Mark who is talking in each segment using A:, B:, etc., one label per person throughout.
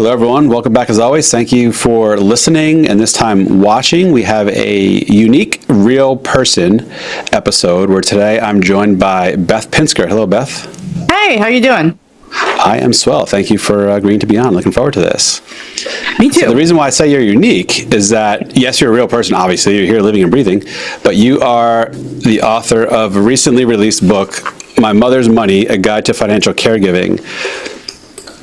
A: Hello, everyone. Welcome back as always. Thank you for listening and this time watching. We have a unique real person episode where today I'm joined by Beth Pinsker. Hello, Beth.
B: Hey, how you doing?
A: I am swell. Thank you for agreeing to be on. Looking forward to this.
B: Me too.
A: So the reason why I say you're unique is that, yes, you're a real person, obviously. You're here living and breathing, but you are the author of a recently released book, My Mother's Money, A Guide to Financial Caregiving.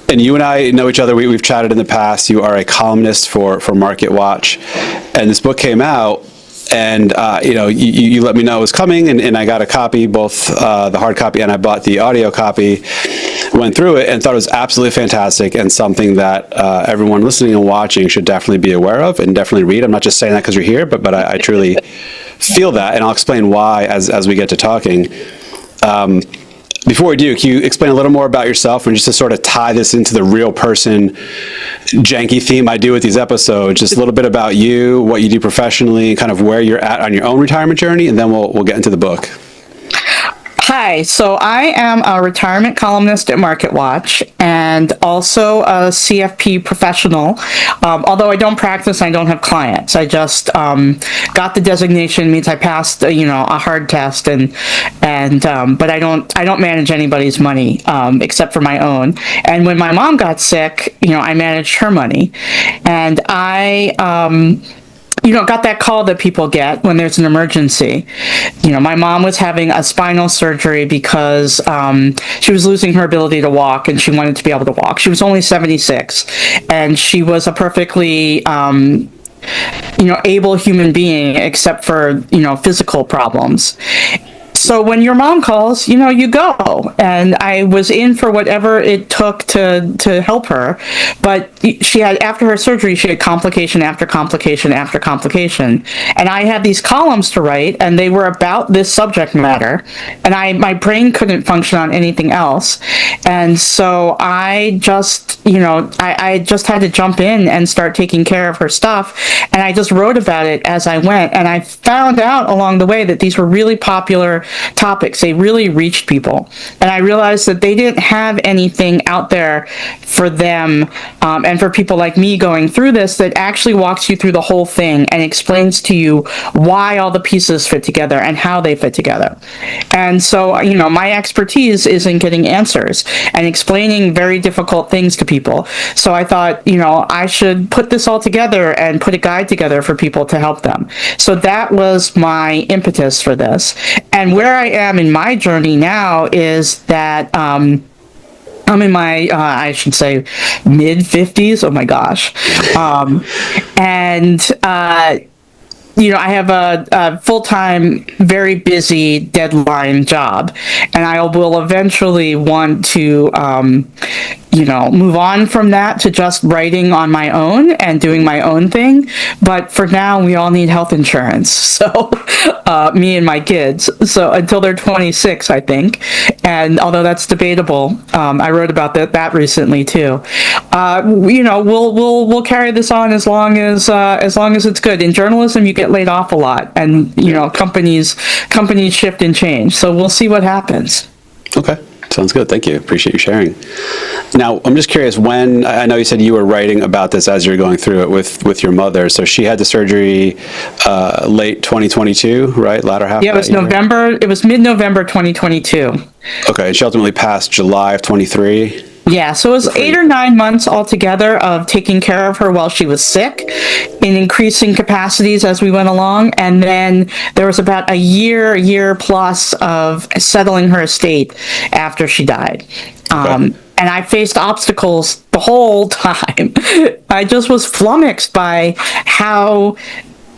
A: And you and I know each other. We've chatted in the past. You are a columnist for MarketWatch. And this book came out, and you let me know it was coming, and I got a copy, both the hard copy and I bought the audio copy, went through it, and thought it was absolutely fantastic and something that everyone listening and watching should definitely be aware of and definitely read. I'm not just saying that because you're here, but I truly feel that, and I'll explain why as we get to talking. Before we do, can you explain a little more about yourself and just to sort of tie this into the real person janky theme I do with these episodes, just a little bit about you, what you do professionally, and kind of where you're at on your own retirement journey, and then we'll get into the book.
B: Hi, so I am a retirement columnist at MarketWatch and also a CFP professional. Although I don't practice, I don't have clients. I just got the designation, means I passed a hard test, but I don't manage anybody's money except for my own. And when my mom got sick, I managed her money, and I got that call that people get when there's an emergency. My mom was having a spinal surgery because she was losing her ability to walk, and she wanted to be able to walk. She was only 76, and she was a perfectly able human being except for physical problems. So when your mom calls, you go. And I was in for whatever it took to help her. But after her surgery, she had complication after complication after complication. And I had these columns to write, and they were about this subject matter. And my brain couldn't function on anything else. And so I just, I just had to jump in and start taking care of her stuff. And I just wrote about it as I went. And I found out along the way that these were really popular topics. They really reached people, and I realized that they didn't have anything out there for them, and for people like me going through this, that actually walks you through the whole thing and explains to you why all the pieces fit together and how they fit together. And so my expertise is in getting answers and explaining very difficult things to people. So I thought I should put this all together and put a guide together for people to help them. So that was my impetus for this. And where I am in my journey now is that I'm in my, I should say, mid-50s. Oh my gosh. I have a full-time, very busy deadline job, and I will eventually want to, move on from that to just writing on my own and doing my own thing. But for now, we all need health insurance. So, me and my kids. So until they're 26, I think. And although that's debatable, I wrote about that recently too. We'll carry this on as long as it's good. In journalism, you get laid off a lot, and companies shift and change. So we'll see what happens.
A: Okay. Sounds good. Thank you. Appreciate you sharing. Now, I'm just curious, when, I know you said you were writing about this as you're going through it with your mother. So she had the surgery late 2022, right? Latter half?
B: Yeah, it was November. It was mid-November 2022.
A: Okay. And she ultimately passed July of 23?
B: Yeah, so it was 8 or 9 months altogether of taking care of her while she was sick, in increasing capacities as we went along, and then there was about a year plus of settling her estate after she died. Okay. And I faced obstacles the whole time. I just was flummoxed by how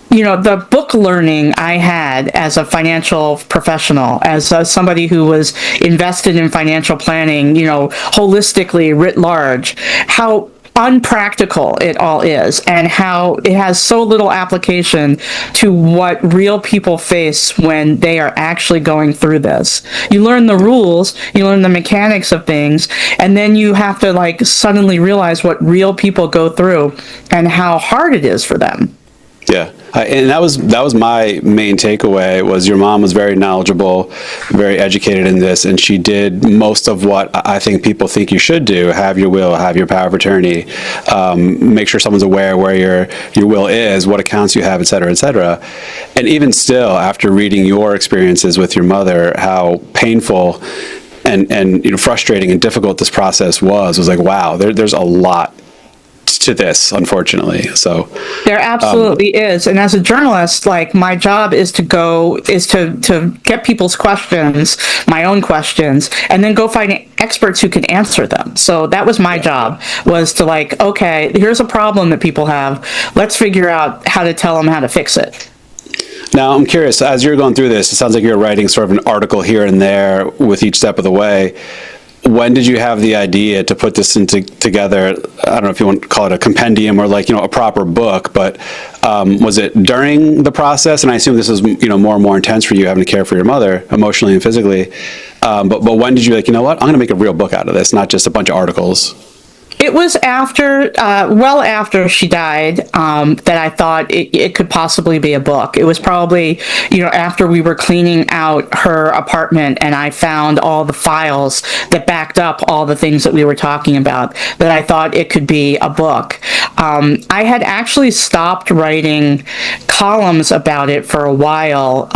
B: the book learning I had as a financial professional, as somebody who was invested in financial planning, holistically writ large, how unpractical it all is, and how it has so little application to what real people face when they are actually going through this. You learn the rules, you learn the mechanics of things, and then you have to suddenly realize what real people go through and how hard it is for them.
A: Yeah. And that was my main takeaway, was your mom was very knowledgeable, very educated in this, and she did most of what I think people think you should do: have your will, have your power of attorney, make sure someone's aware where your will is, what accounts you have, et cetera, et cetera. And even still, after reading your experiences with your mother, how painful and frustrating and difficult this process was like, wow, there's a lot to this, unfortunately. So
B: there absolutely is. And as a journalist, like, my job is to get people's questions, my own questions, and then go find experts who can answer them. So that was my job, was to, like, okay, here's a problem that people have. Let's figure out how to tell them how to fix it.
A: now I'm curious, as you're going through this, it sounds like you're writing sort of an article here and there with each step of the way. When did you have the idea to put this together? I don't know if you want to call it a compendium or, like, a proper book, but was it during the process? And I assume this is, more and more intense for you, having to care for your mother emotionally and physically. But when did you, like, you know what, I'm going to make a real book out of this, not just a bunch of articles?
B: It was after, well after she died, that I thought it could possibly be a book. It was probably, after we were cleaning out her apartment and I found all the files that backed up all the things that we were talking about, that I thought it could be a book. I had actually stopped writing columns about it for a while,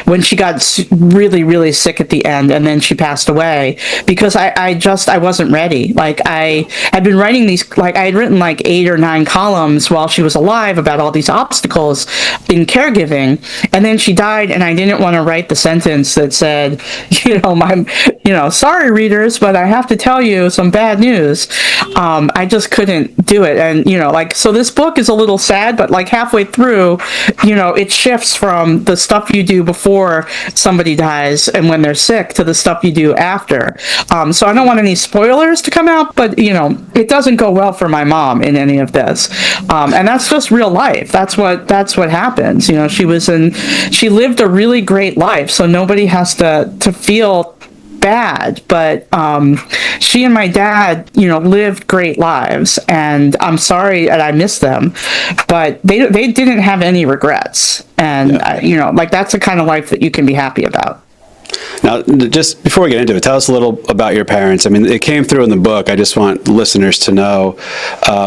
B: when she got really, really sick at the end, and then she passed away, because I wasn't ready. Like, I had been writing these, like, I had written like 8 or 9 columns while she was alive about all these obstacles in caregiving, and then she died, and I didn't want to write the sentence that said, sorry readers, but I have to tell you some bad news. I just couldn't do it. And, so this book is a little sad, but, like, halfway through, it shifts from the stuff you do before somebody dies and when they're sick to the stuff you do after. So I don't want any spoilers to come out, but, it doesn't go well for my mom in any of this. And that's just real life. That's what happens. She lived a really great life, so nobody has to feel bad, but she and my dad, lived great lives, and I'm sorry that I miss them, but they didn't have any regrets, and that's the kind of life that you can be happy about.
A: Now, just before we get into it, tell us a little about your parents. I mean, it came through in the book. I just want listeners to know,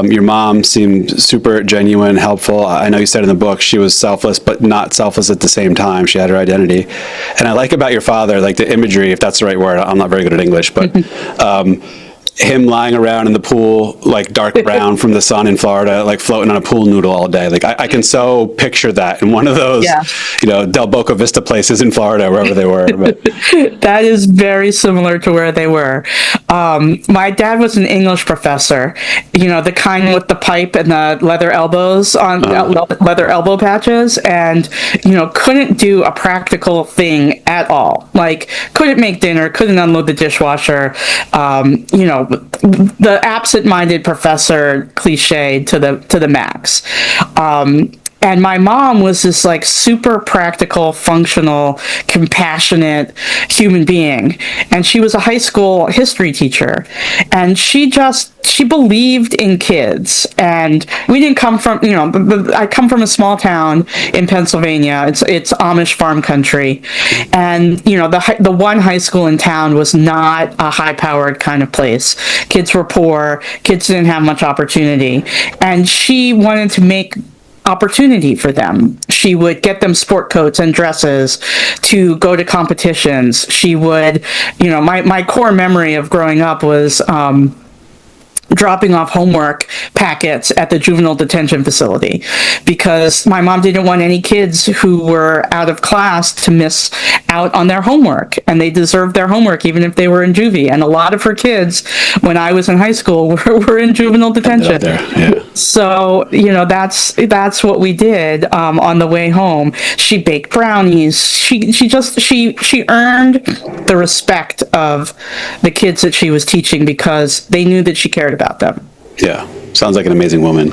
A: your mom seemed super genuine, helpful. I know you said in the book she was selfless, but not selfless at the same time. She had her identity. And I like about your father, like the imagery, if that's the right word. I'm not very good at English, but him lying around in the pool, like dark brown from the sun in Florida, like floating on a pool noodle all day. Like, I can so picture that in one of those, Del Boca Vista places in Florida, wherever they were. But
B: that is very similar to where they were. My dad was an English professor, the kind with the pipe and the leather elbows on leather elbow patches, and, couldn't do a practical thing at all. Like, couldn't make dinner, couldn't unload the dishwasher, the absent-minded professor cliche to the max. And my mom was this, like, super practical, functional, compassionate human being. And she was a high school history teacher. And she believed in kids. And we didn't come from, I come from a small town in Pennsylvania. It's Amish farm country. And, the one high school in town was not a high-powered kind of place. Kids were poor. Kids didn't have much opportunity. And she wanted to make opportunity for them. She would get them sport coats and dresses to go to competitions. She would, my core memory of growing up was dropping off homework packets at the juvenile detention facility, because my mom didn't want any kids who were out of class to miss out on their homework, and they deserved their homework even if they were in juvie. And a lot of her kids, when I was in high school, were in juvenile detention. So, that's what we did on the way home. She baked brownies. She earned the respect of the kids that she was teaching, because they knew that she cared about them.
A: Yeah. Sounds like an amazing woman.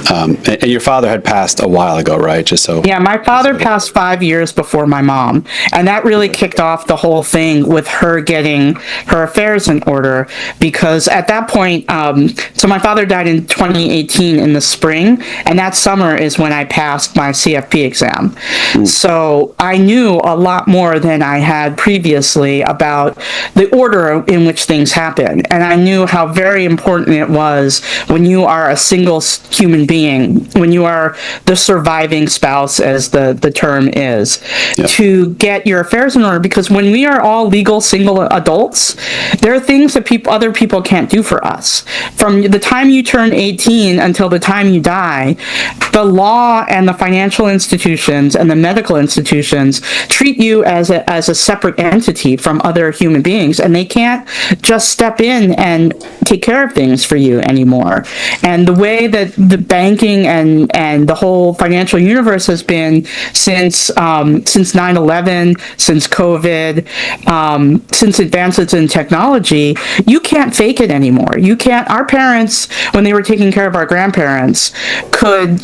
A: And your father had passed a while ago, right? Just so.
B: Yeah, my father passed 5 years before my mom, and that really kicked off the whole thing with her getting her affairs in order, because at that point, so my father died in 2018 in the spring, and that summer is when I passed my CFP exam. So I knew a lot more than I had previously about the order in which things happen, and I knew how very important it was when you are a single human being, when you are the surviving spouse, as the term is, to get your affairs in order. Because when we are all legal single adults, there are things that other people can't do for us. From the time you turn 18 until the time you die, the law and the financial institutions and the medical institutions treat you as a separate entity from other human beings, and they can't just step in and take care of things for you anymore. And the way that the banking and the whole financial universe has been since 9/11, since COVID, since advances in technology, you can't fake it anymore. You can't. Our parents, when they were taking care of our grandparents, could,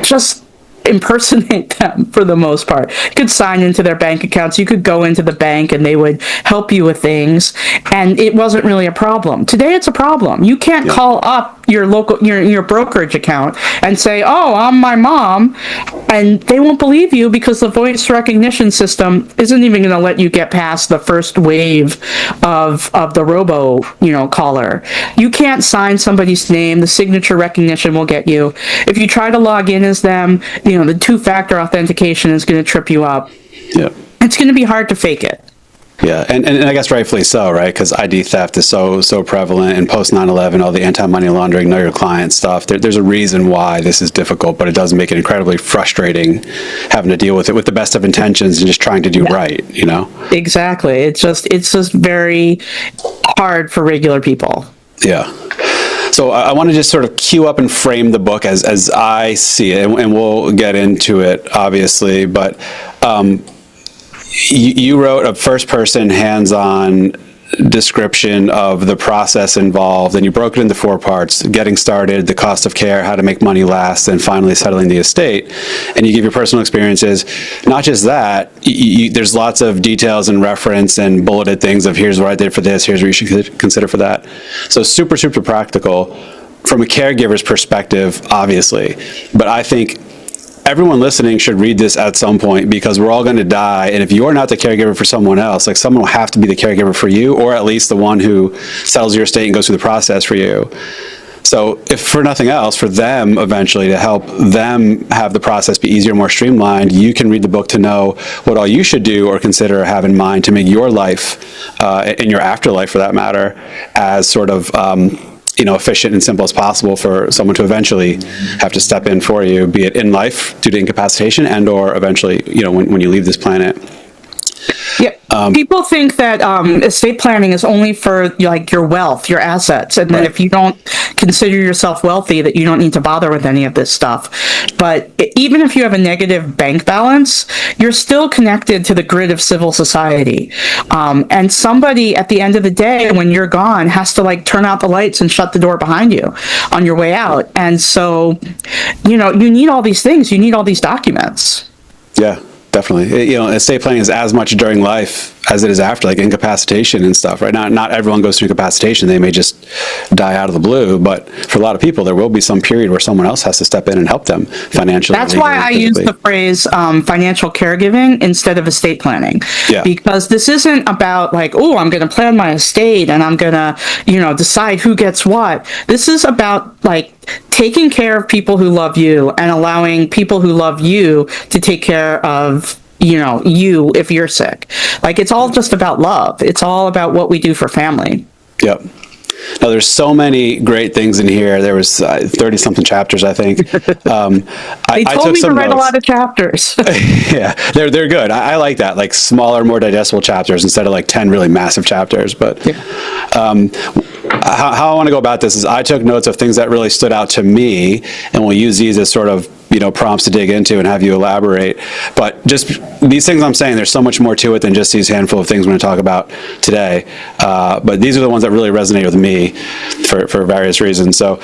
B: just impersonate them for the most part. You could sign into their bank accounts. You could go into the bank and they would help you with things, and it wasn't really a problem. Today it's a problem. You can't call up your local your brokerage account and say, "Oh, I'm my mom," and they won't believe you because the voice recognition system isn't even going to let you get past the first wave of the robo caller. You can't sign somebody's name. The signature recognition will get you. If you try to log in as them, the two-factor authentication is going to trip you up.
A: Yeah.
B: It's going to be hard to fake it.
A: Yeah, and I guess rightfully so, right? Because ID theft is so prevalent, and post 9/11, all the anti-money laundering, know your client stuff. There's a reason why this is difficult, but it does make it incredibly frustrating having to deal with it with the best of intentions and just trying to do right,
B: Exactly. It's just very hard for regular people.
A: Yeah. So I want to just sort of cue up and frame the book as I see it, and we'll get into it, obviously, but you wrote a first-person, hands-on description of the process involved, and you broke it into 4 parts: getting started, the cost of care, how to make money last, and finally settling the estate. And you give your personal experiences. Not just that, there's lots of details and reference and bulleted things of here's what I did for this, here's what you should consider for that. So super, super practical from a caregiver's perspective, obviously. But I think everyone listening should read this at some point, because we're all going to die, and if you're not the caregiver for someone else, like, someone will have to be the caregiver for you, or at least the one who settles your estate and goes through the process for you. So if for nothing else, for them eventually, to help them have the process be easier, more streamlined, you can read the book to know what all you should do or consider or have in mind to make your life, and your afterlife for that matter, as sort of efficient and simple as possible for someone to eventually have to step in for you, be it in life due to incapacitation and or eventually, when you leave this planet.
B: Yeah, people think that estate planning is only for your wealth, your assets, and then if you don't consider yourself wealthy, that you don't need to bother with any of this stuff. But even if you have a negative bank balance, you're still connected to the grid of civil society. And somebody at the end of the day, when you're gone, has to turn out the lights and shut the door behind you on your way out. And so, you need all these things. You need all these documents.
A: Yeah. Definitely. Estate planning is as much during life as it is after, like incapacitation and stuff, right? Not everyone goes through incapacitation. They may just die out of the blue, but for a lot of people, there will be some period where someone else has to step in and help them financially.
B: That's why I use the phrase financial caregiving instead of estate planning.
A: Yeah.
B: Because this isn't about I'm going to plan my estate and I'm going to, decide who gets what. This is about taking care of people who love you and allowing people who love you to take care of you if you're sick. It's all just about love. It's all about what we do for family.
A: Yep. Now, there's so many great things in here. There was 30-something chapters, I think.
B: They told me to write a lot of chapters.
A: Yeah, they're good. I like that, smaller, more digestible chapters instead of 10 really massive chapters. But how I want to go about this is I took notes of things that really stood out to me, and we'll use these as sort of prompts to dig into and have you elaborate. But just these things I'm saying, there's so much more to it than just these handful of things we're going to talk about today. But these are the ones that really resonate with me for various reasons. So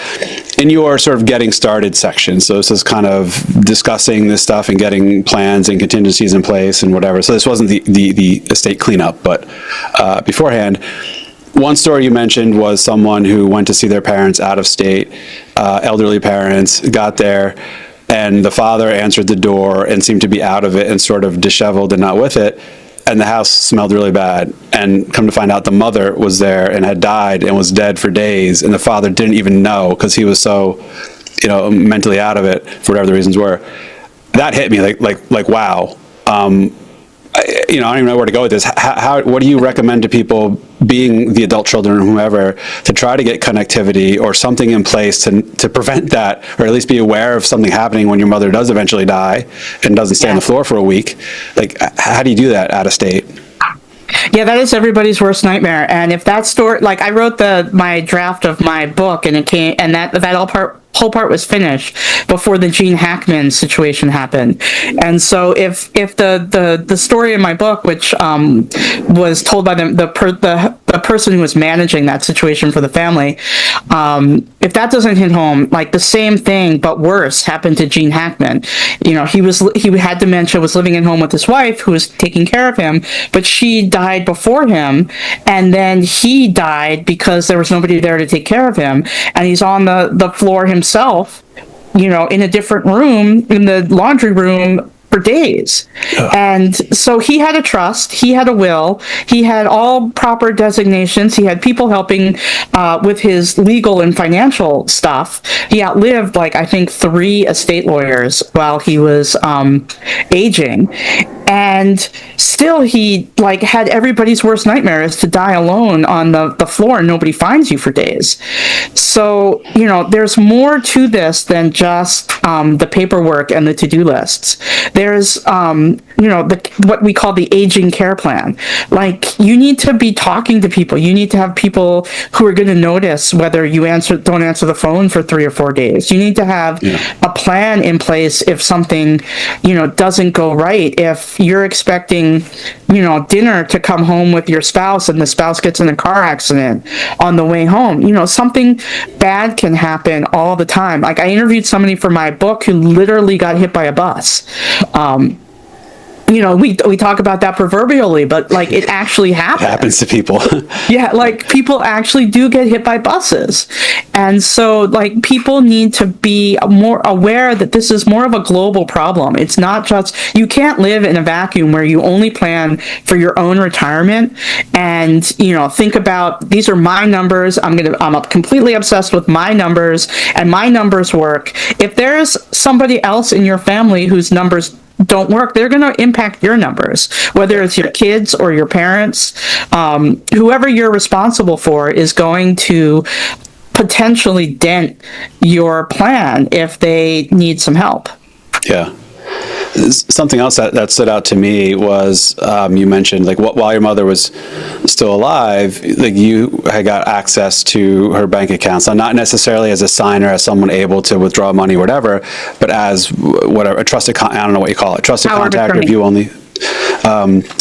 A: in your sort of getting started section. So this is kind of discussing this stuff and getting plans and contingencies in place and whatever. So this wasn't the estate cleanup, but beforehand, one story you mentioned was someone who went to see their parents out of state, elderly parents, got there, and the father answered the door and seemed to be out of it and sort of disheveled and not with it. And the house smelled really bad. And come to find out, the mother was there and had died and was dead for days. And the father didn't even know because he was so, mentally out of it for whatever the reasons were. That hit me like wow. I don't even know where to go with this. What do you recommend to people, being the adult children or whoever, to try to get connectivity or something in place to prevent that, or at least be aware of something happening when your mother does eventually die and doesn't stay on the floor for a week? Like, how do you do that out of state?
B: Yeah, that is everybody's worst nightmare. And if that story, like I wrote my draft of my book, and it came, and that whole part was finished before the Gene Hackman situation happened. And so if the story in my book, which was told by the person who was managing that situation for the family, if that doesn't hit home, like the same thing but worse happened to Gene Hackman. He had dementia, was living at home with his wife who was taking care of him, but she died before him, and then he died because there was nobody there to take care of him, and he's on the floor himself, in a different room, in the laundry room, for days. And so he had a trust, he had a will, he had all proper designations, he had people helping with his legal and financial stuff. He outlived, I think, 3 estate lawyers while he was aging. And still he had everybody's worst nightmare, is to die alone on the floor and nobody finds you for days. So, there's more to this than just the paperwork and the to-do lists. There's, what we call the aging care plan. You need to be talking to people. You need to have people who are going to notice whether you don't answer the phone for 3 or 4 days. You need to have a plan in place if something, doesn't go right. If you're expecting, dinner to come home with your spouse and the spouse gets in a car accident on the way home, something bad can happen all the time. I interviewed somebody for my book who literally got hit by a bus. We talk about that proverbially, but it actually happens. It
A: happens to people.
B: Yeah, people actually do get hit by buses. And so people need to be more aware that this is more of a global problem. It's not just, you can't live in a vacuum where you only plan for your own retirement and, think about, these are my numbers. I'm completely obsessed with my numbers, and my numbers work. If there's somebody else in your family whose numbers don't work, they're going to impact your numbers, whether it's your kids or your parents. Whoever you're responsible for is going to potentially dent your plan if they need some help.
A: Yeah. Something else that stood out to me was you mentioned while your mother was still alive, you had got access to her bank accounts. So not necessarily as a signer, as someone able to withdraw money or whatever, but as a trusted I don't know what you call it, trusted contact or view only.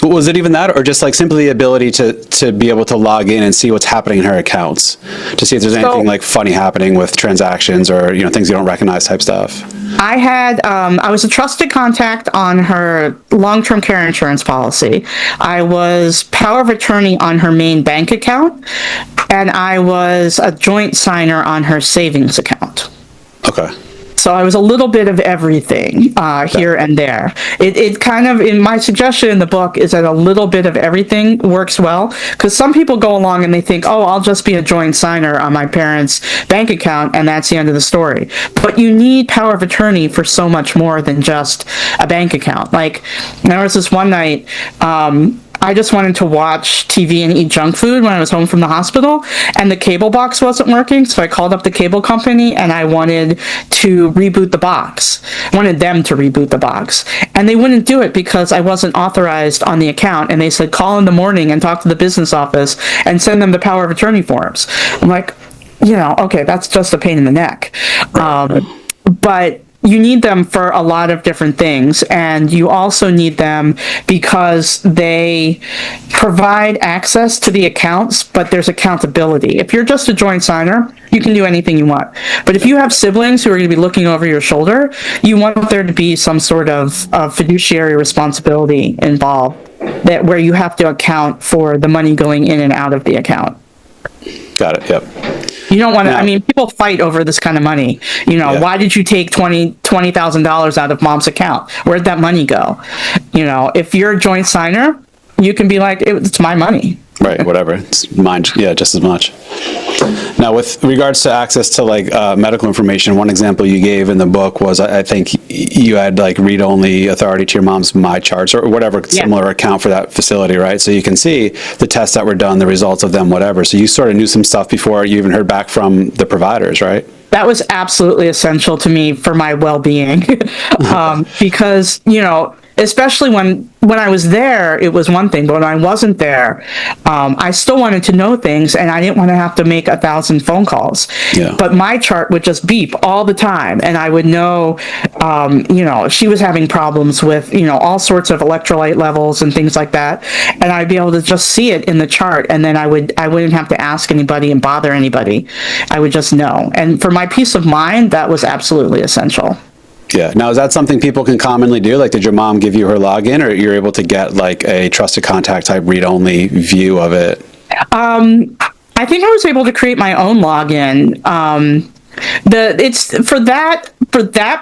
A: Was it even that, or just simply the ability to be able to log in and see what's happening in her accounts, to see if there's anything funny happening with transactions or things you don't recognize type stuff?
B: I was a trusted contact on her long-term care insurance policy. I was power of attorney on her main bank account, and I was a joint signer on her savings account.
A: Okay.
B: So I was a little bit of everything here and there. It kind of, in my suggestion in the book, is that a little bit of everything works well, because some people go along and they think, oh, I'll just be a joint signer on my parents' bank account and that's the end of the story. But you need power of attorney for so much more than just a bank account. There was this one night, I just wanted to watch TV and eat junk food when I was home from the hospital, and the cable box wasn't working, so I called up the cable company and I wanted to reboot the box. I wanted them to reboot the box. And they wouldn't do it because I wasn't authorized on the account, and they said, call in the morning and talk to the business office and send them the power of attorney forms. I'm like, okay, that's just a pain in the neck. But you need them for a lot of different things, and you also need them because they provide access to the accounts, but there's accountability. If you're just a joint signer, you can do anything you want. But if you have siblings who are going to be looking over your shoulder, you want there to be some sort of fiduciary responsibility involved, that where you have to account for the money going in and out of the account.
A: Got it. Yep.
B: You don't want to, I mean, people fight over this kind of money.
A: Yeah.
B: Why did you take $20,000 out of mom's account? Where'd that money go? If you're a joint signer, you can be like, it's my money.
A: Right, whatever. It's mine, yeah, just as much. Now, with regards to access to medical information, one example you gave in the book was, I think you had read-only authority to your mom's MyCharts or whatever similar account for that facility, right? So you can see the tests that were done, the results of them, whatever. So you sort of knew some stuff before you even heard back from the providers, right?
B: That was absolutely essential to me for my well-being, because, especially when I was there, it was one thing, but when I wasn't there, I still wanted to know things, and I didn't want to have to make 1,000 phone calls.
A: Yeah.
B: But my chart would just beep all the time, and I would know, she was having problems with, all sorts of electrolyte levels and things like that, and I'd be able to just see it in the chart, and then I wouldn't have to ask anybody and bother anybody. I would just know. And for my peace of mind, that was absolutely essential.
A: Yeah. Now, is that something people can commonly do? Did your mom give you her login, or you're able to get a trusted contact type read-only view of it?
B: I think I was able to create my own login. It's for that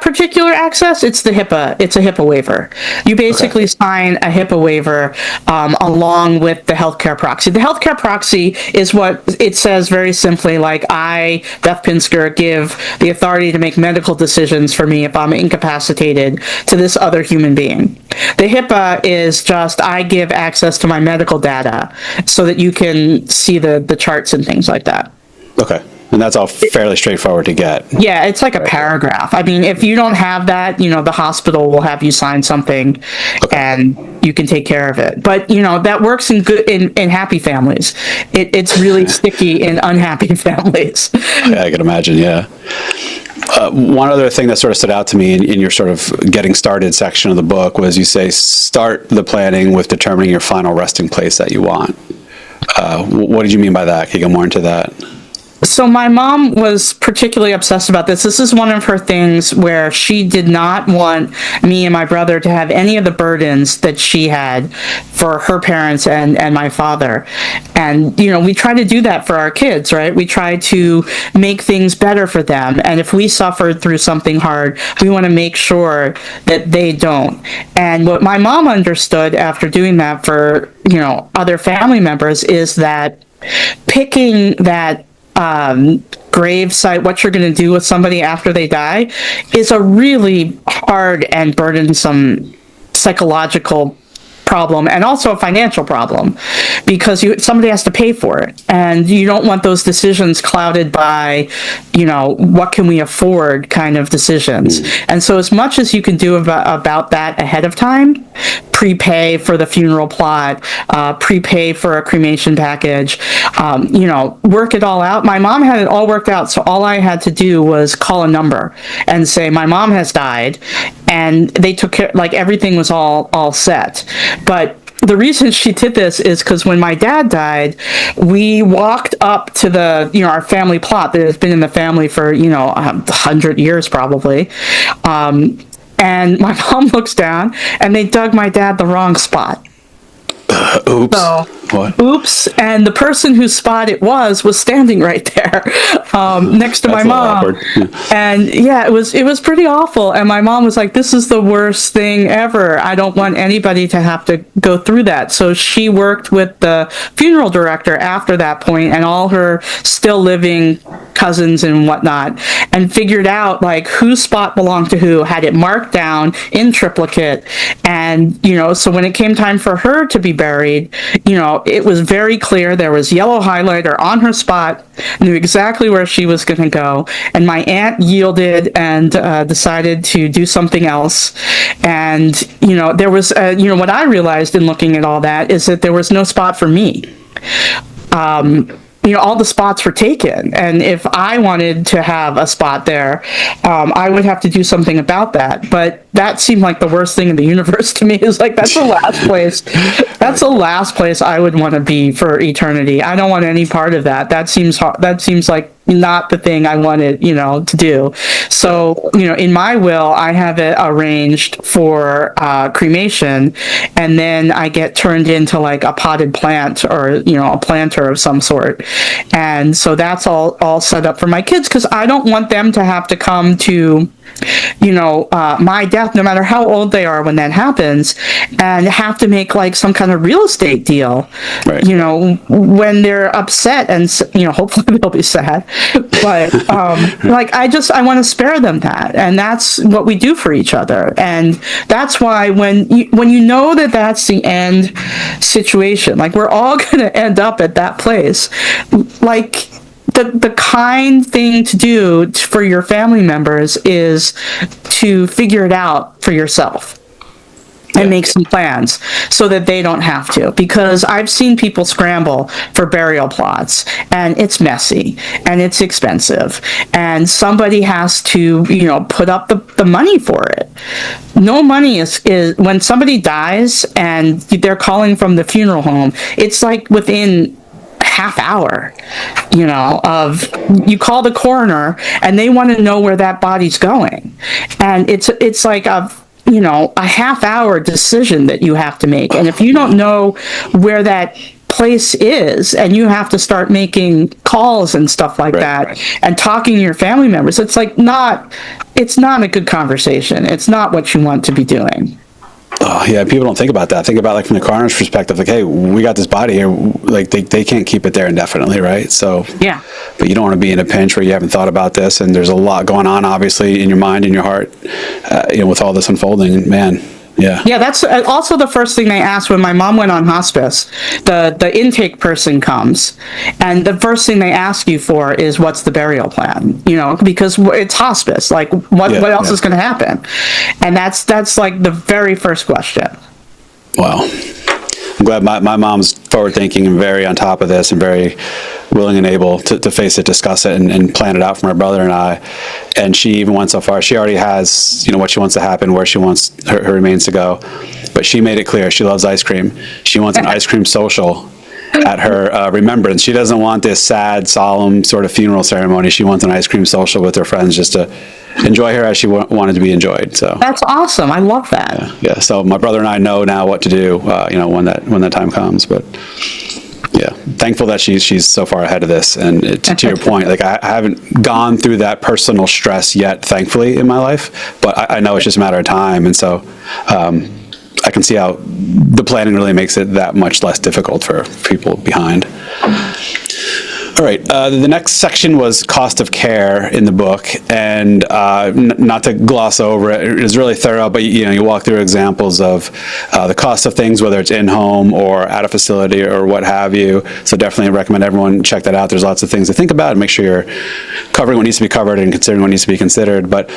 B: particular access, it's a HIPAA waiver. You basically sign a HIPAA waiver along with the healthcare proxy. The healthcare proxy is what it says very simply, I, Beth Pinsker, give the authority to make medical decisions for me if I'm incapacitated to this other human being. The HIPAA is just, I give access to my medical data so that you can see the charts and things like that.
A: Okay. And that's all fairly straightforward to get.
B: Yeah, it's like a paragraph. I mean, if you don't have that, the hospital will have you sign something, and you can take care of it. But that works in happy families. It's really sticky in unhappy families.
A: Yeah, I can imagine. Yeah. One other thing that sort of stood out to me in your sort of getting started section of the book was you say start the planning with determining your final resting place that you want. What did you mean by that? Can you go more into that?
B: So my mom was particularly obsessed about this. This is one of her things where she did not want me and my brother to have any of the burdens that she had for her parents and my father. And, we try to do that for our kids, right? We try to make things better for them. And if we suffered through something hard, we want to make sure that they don't. And what my mom understood after doing that for, other family members is that picking that grave site, what you're going to do with somebody after they die, is a really hard and burdensome psychological problem, and also a financial problem, because somebody has to pay for it, and you don't want those decisions clouded by, what can we afford kind of decisions. And so as much as you can do about that ahead of time, prepay for the funeral plot, prepay for a cremation package, work it all out. My mom had it all worked out, so all I had to do was call a number and say, my mom has died, and they took care, everything was all set. But the reason she did this is because when my dad died, we walked up to our family plot that has been in the family for, 100 years probably. And my mom looks down, and they dug my dad the wrong spot.
A: Oops.
B: So,
A: what?
B: Oops. And the person whose spot it was standing right there, next to my mom.
A: Yeah.
B: And yeah, it was pretty awful. And my mom was like, this is the worst thing ever. I don't want anybody to have to go through that. So she worked with the funeral director after that point and all her still living cousins and whatnot, and figured out whose spot belonged to who, had it marked down in triplicate. And, so when it came time for her to be buried, it was very clear. There was yellow highlighter on her spot, knew exactly where she was going to go. And my aunt yielded and decided to do something else. And, there was, what I realized in looking at all that is that there was no spot for me. all the spots were taken. And if I wanted to have a spot there, I would have to do something about that. But that seemed like the worst thing in the universe to me. Is like, that's the last place. That's the last place I would want to be for eternity. I don't want any part of that. That seems hard. That seems like not the thing I wanted, to do. So, in my will, I have it arranged for cremation, and then I get turned into like a potted plant, or, a planter of some sort. And so that's all set up for my kids, because I don't want them to have to come to, my death, no matter how old they are when that happens, and have to make like some kind of real estate deal,
A: right.
B: When they're upset, and, hopefully they'll be sad. But I want to spare them that, and that's what we do for each other. And that's why when you know that that's the end situation, like we're all going to end up at that place, like the kind thing to do for your family members is to figure it out for yourself. And make some plans so that they don't have to. Because I've seen people scramble for burial plots, and it's messy, and it's expensive, and somebody has to, put up the money for it. No money is when somebody dies and they're calling from the funeral home, it's like within half hour, of you call the coroner and they want to know where that body's going. And it's like a half hour decision that you have to make. And if you don't know where that place is, and you have to start making calls and stuff like that, and talking to your family members, it's not a good conversation. It's not what you want to be doing.
A: Oh, yeah, people don't think about that. Think about, like, from the coroner's perspective, like, hey, we got this body here, like, they can't keep it there indefinitely, right? So,
B: yeah.
A: But you don't want to be in a pinch where you haven't thought about this, and there's a lot going on, obviously, in your mind and your heart, with all this unfolding, man. Yeah.
B: Yeah, that's also the first thing they asked when my mom went on hospice. The intake person comes, and the first thing they ask you for is, what's the burial plan? Because it's hospice. Like, what else is going to happen? And that's like the very first question.
A: Wow. I'm glad my mom's forward thinking and very on top of this, and very willing and able to face it, discuss it, and plan it out for my brother and I. And she even went so far. She already has, what she wants to happen, where she wants her remains to go. But she made it clear she loves ice cream. She wants an ice cream social at her remembrance. She doesn't want this sad, solemn sort of funeral ceremony. She wants an ice cream social with her friends, just to enjoy her as she wanted to be enjoyed. So
B: that's awesome. I love that.
A: Yeah. So my brother and I know now what to do, when that time comes. But yeah, thankful that she's so far ahead of this. And to your point, like, I haven't gone through that personal stress yet, thankfully, in my life. But I know it's just a matter of time. And so I can see how the planning really makes it that much less difficult for people behind. All right, the next section was cost of care in the book, and not to gloss over it, it was really thorough, but you walk through examples of the cost of things, whether it's in-home or at a facility or what have you. So definitely recommend everyone check that out. There's lots of things to think about, and make sure you're covering what needs to be covered and considering what needs to be considered. But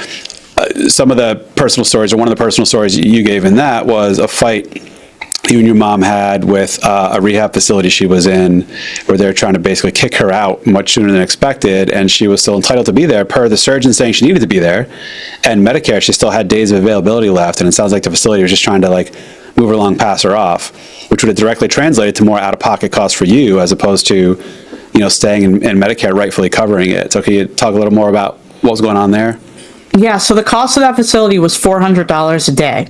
A: some of the personal stories, or one of the personal stories you gave in that, was a fight you and your mom had with a rehab facility she was in, where they're trying to basically kick her out much sooner than expected, and she was still entitled to be there per the surgeon saying she needed to be there, and Medicare, she still had days of availability left, and it sounds like the facility was just trying to, like, move her along, pass her off, which would have directly translated to more out-of-pocket costs for you, as opposed to, staying in Medicare rightfully covering it. So can you talk a little more about what was going on there?
B: Yeah, so the cost of that facility was $400 a day.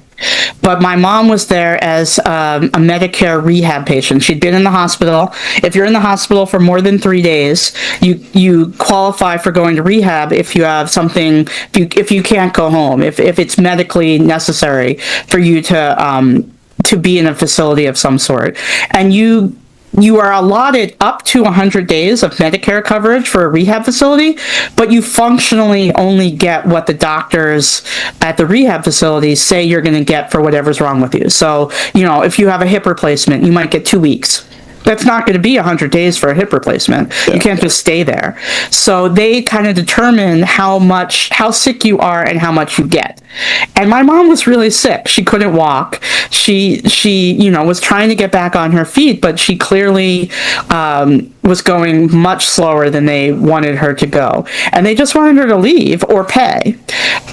B: But my mom was there as a Medicare rehab patient. She'd been in the hospital. If you're in the hospital for more than 3 days, you qualify for going to rehab if you have something, if you can't go home, if it's medically necessary for you to be in a facility of some sort. And you are allotted up to 100 days of Medicare coverage for a rehab facility, but you functionally only get what the doctors at the rehab facilities say you're going to get for whatever's wrong with you. So, if you have a hip replacement, you might get 2 weeks. That's not going to be 100 days for a hip replacement. Yeah. You can't just stay there. So they kind of determine how sick you are and how much you get. And my mom was really sick. She couldn't walk. She was trying to get back on her feet, but she clearly, was going much slower than they wanted her to go. And they just wanted her to leave or pay.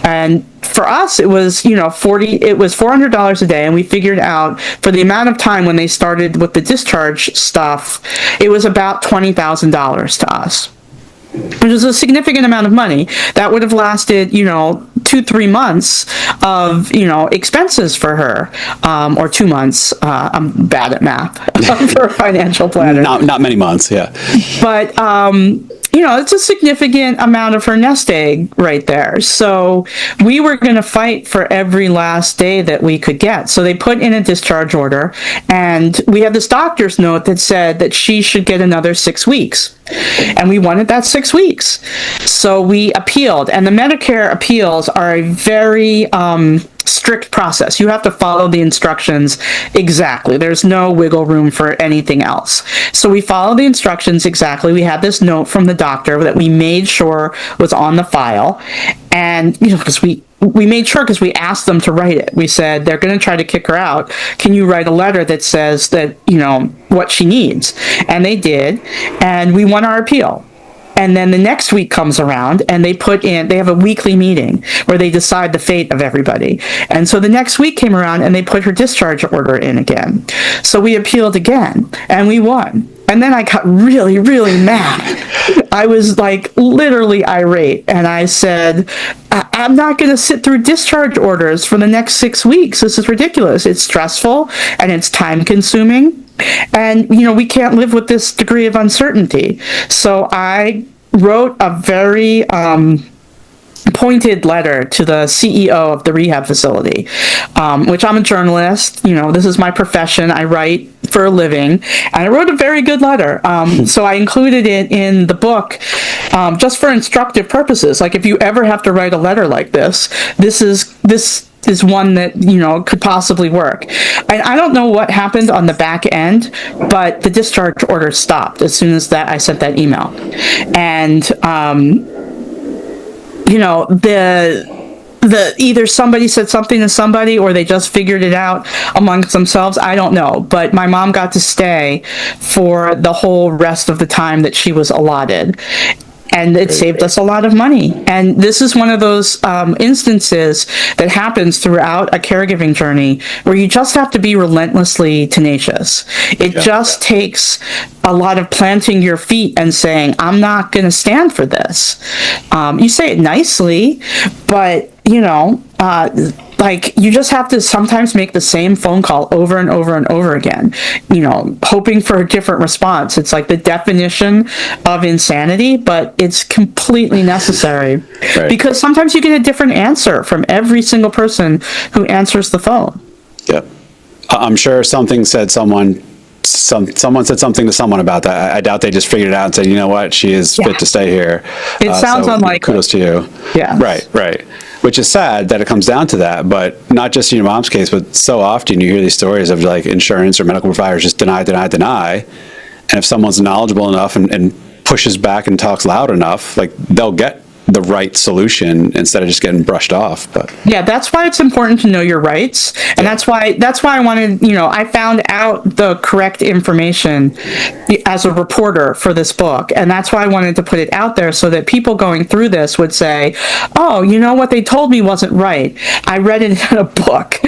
B: And for us, it was, it was $400 a day. And we figured out for the amount of time when they started with the discharge stuff, it was about $20,000 to us, which is a significant amount of money that would have lasted, 2-3 months of, expenses for her, or 2 months. I'm bad at math for a financial planner.
A: Not many months, yeah.
B: But, it's a significant amount of her nest egg right there. So we were going to fight for every last day that we could get. So they put in a discharge order, and we had this doctor's note that said that she should get another 6 weeks. And we wanted that 6 weeks. So we appealed, and the Medicare appeals are a very strict process. You have to follow the instructions exactly. There's no wiggle room for anything else. So we followed the instructions exactly. We had this note from the doctor that we made sure was on the file. And, because we made sure, because we asked them to write it. We said, they're going to try to kick her out. Can you write a letter that says that, what she needs? And they did. And we won our appeal. And then the next week comes around, and they have a weekly meeting where they decide the fate of everybody. And so the next week came around, and they put her discharge order in again. So we appealed again, and we won. And then I got really, really mad. I was literally irate. And I said, I'm not going to sit through discharge orders for the next 6 weeks. This is ridiculous. It's stressful, and it's time consuming. And, we can't live with this degree of uncertainty. So I wrote a very pointed letter to the CEO of the rehab facility, which I'm a journalist. This is my profession. I write for a living. And I wrote a very good letter. So I included it in the book just for instructive purposes. Like, if you ever have to write a letter like this is one that, could possibly work. I don't know what happened on the back end, but the discharge order stopped as soon as I sent that email. And, the either somebody said something to somebody or they just figured it out amongst themselves. I don't know. But my mom got to stay for the whole rest of the time that she was allotted. And it saved us a lot of money. And this is one of those instances that happens throughout a caregiving journey where you just have to be relentlessly tenacious. It just takes a lot of planting your feet and saying, I'm not going to stand for this. You say it nicely, but, you just have to sometimes make the same phone call over and over and over again, hoping for a different response. It's like the definition of insanity, but it's completely necessary. Right. Because sometimes you get a different answer from every single person who answers the phone.
A: Yeah. I'm sure someone said something to someone about that. I doubt they just figured it out and said, you know what, she is fit to stay here.
B: It sounds unlikely.
A: Kudos to you.
B: Yeah.
A: Right. Which is sad that it comes down to that, but not just in your mom's case, but so often you hear these stories of insurance or medical providers just deny. And if someone's knowledgeable enough and pushes back and talks loud enough, they'll get the right solution instead of just getting brushed off. But
B: yeah, that's why it's important to know your rights. And that's why I wanted, I found out the correct information as a reporter for this book. And that's why I wanted to put it out there so that people going through this would say, oh, what they told me wasn't right. I read it in a book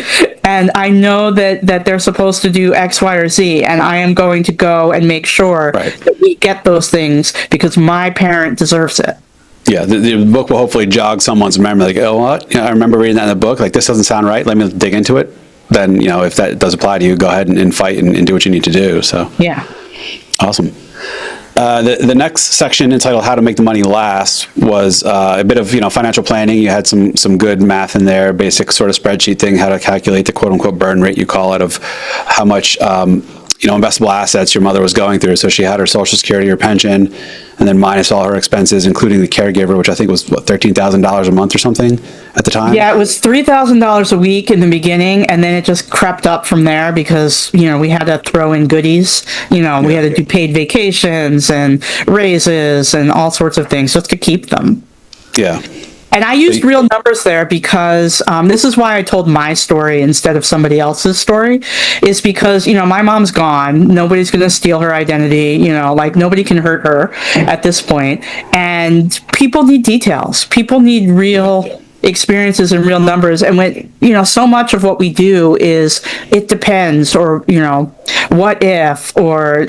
B: and I know that they're supposed to do X, Y, or Z. And I am going to go and make sure that we get those things because my parent deserves it.
A: Yeah, the book will hopefully jog someone's memory, oh, what? I remember reading that in the book, this doesn't sound right, let me dig into it. Then, if that does apply to you, go ahead and fight and do what you need to do, so.
B: Yeah.
A: Awesome. The next section entitled How to Make the Money Last was a bit of, financial planning. You had some good math in there, basic sort of spreadsheet thing, how to calculate the quote-unquote burn rate, you call it, of how much investable assets your mother was going through. So she had her Social Security or pension, and then minus all her expenses, including the caregiver, which I think was $13,000 a month or something at the time. Yeah,
B: it was $3,000 a week in the beginning, and then it just crept up from there because we had to throw in goodies. We had to do paid vacations and raises and all sorts of things just to keep them.
A: Yeah.
B: And I used real numbers there because this is why I told my story instead of somebody else's story, is because, my mom's gone. Nobody's going to steal her identity. Like nobody can hurt her at this point. And people need details. People need real experiences and real numbers. And when, so much of what we do is it depends, or, what if, or,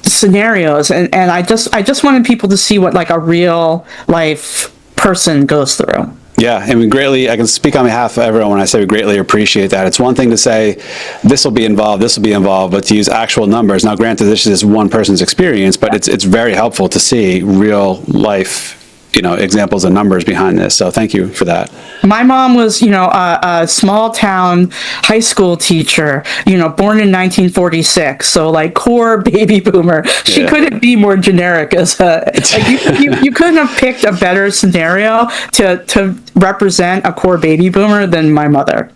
B: scenarios. And I just wanted people to see what like a real life person goes through.
A: Yeah, I mean, I can speak on behalf of everyone when I say we greatly appreciate that. It's one thing to say, this will be involved, but to use actual numbers. Now, granted, this is one person's experience, but it's very helpful to see real life, examples and numbers behind this. So thank you for that.
B: My mom was, a small town high school teacher, born in 1946. So like core baby boomer. She couldn't be more generic as you couldn't have picked a better scenario to represent a core baby boomer than my mother.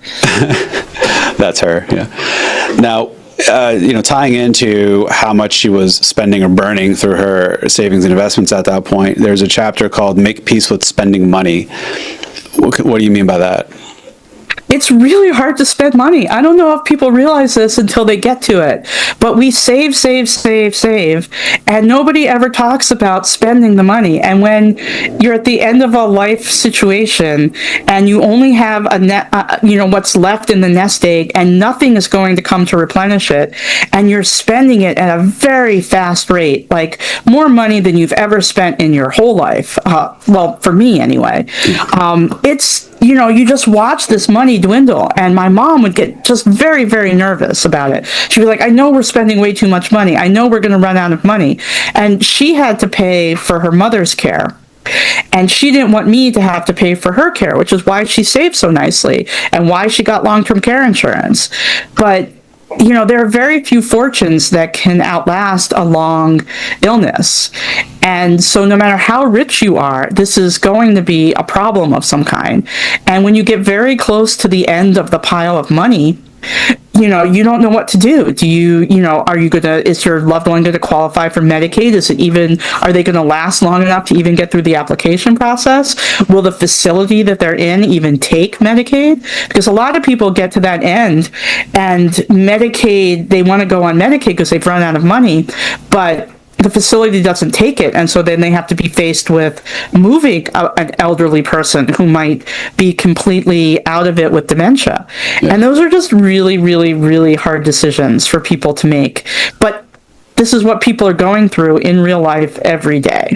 A: That's her. Yeah. Now, tying into how much she was spending or burning through her savings and investments at that point, there's a chapter called Make Peace with Spending Money. What do you mean by that?
B: It's really hard to spend money. I don't know if people realize this until they get to it, but we save, and nobody ever talks about spending the money. And when you're at the end of a life situation and you only have what's left in the nest egg and nothing is going to come to replenish it, and you're spending it at a very fast rate, like more money than you've ever spent in your whole life. Well, for me anyway, it's, you just watch this money dwindle, and my mom would get just very, very nervous about it. She'd be like, I know we're spending way too much money. I know we're going to run out of money. And she had to pay for her mother's care. And she didn't want me to have to pay for her care, which is why she saved so nicely and why she got long-term care insurance. But there are very few fortunes that can outlast a long illness. And so no matter how rich you are, this is going to be a problem of some kind. And when you get very close to the end of the pile of money, you don't know what to do. Is your loved one going to qualify for Medicaid? Are they going to last long enough to even get through the application process? Will the facility that they're in even take Medicaid? Because a lot of people get to that end and Medicaid, they want to go on Medicaid because they've run out of money, but the facility doesn't take it, and so then they have to be faced with moving an elderly person who might be completely out of it with dementia. Yeah. And those are just really, really, really hard decisions for people to make. But this is what people are going through in real life every day.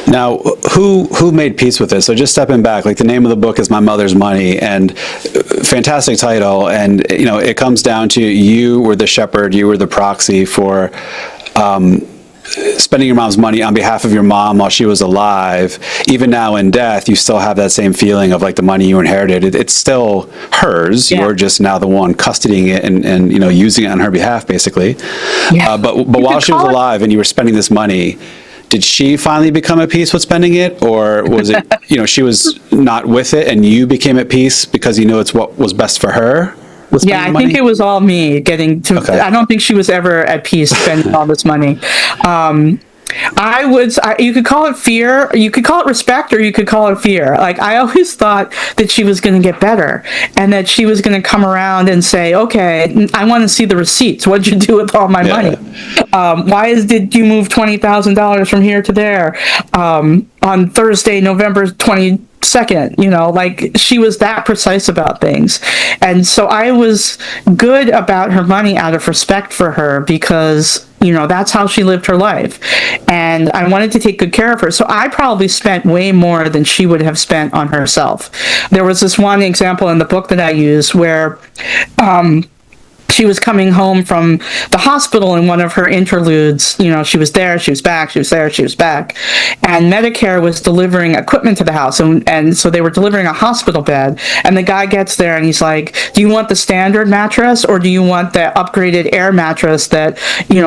A: Now, who made peace with this? So just stepping back, like the name of the book is My Mother's Money, and fantastic title. And, it comes down to you were the shepherd, you were the proxy for spending your mom's money on behalf of your mom while she was alive. Even now in death, you still have that same feeling of like the money you inherited. It's still hers. Yeah. You're just now the one custodying it and using it on her behalf, basically. Yeah. But while she was alive and you were spending this money, did she finally become at peace with spending it, or was it she was not with it and you became at peace because it's what was best for her?
B: Yeah, I think it was all me getting to. Okay. I don't think she was ever at peace spending all this money. You could call it fear, you could call it respect, or you could call it fear. Like, I always thought that she was going to get better and that she was going to come around and say, okay, I want to see the receipts. What'd you do with all my money? Did you move $20,000 from here to there on Thursday, November 22nd? Like, she was that precise about things. And so I was good about her money out of respect for her because that's how she lived her life. And I wanted to take good care of her. So I probably spent way more than she would have spent on herself. There was this one example in the book that I use where she was coming home from the hospital in one of her interludes. She was there, she was back, she was there, she was back. And Medicare was delivering equipment to the house. And so they were delivering a hospital bed. And the guy gets there and he's like, do you want the standard mattress or do you want the upgraded air mattress that,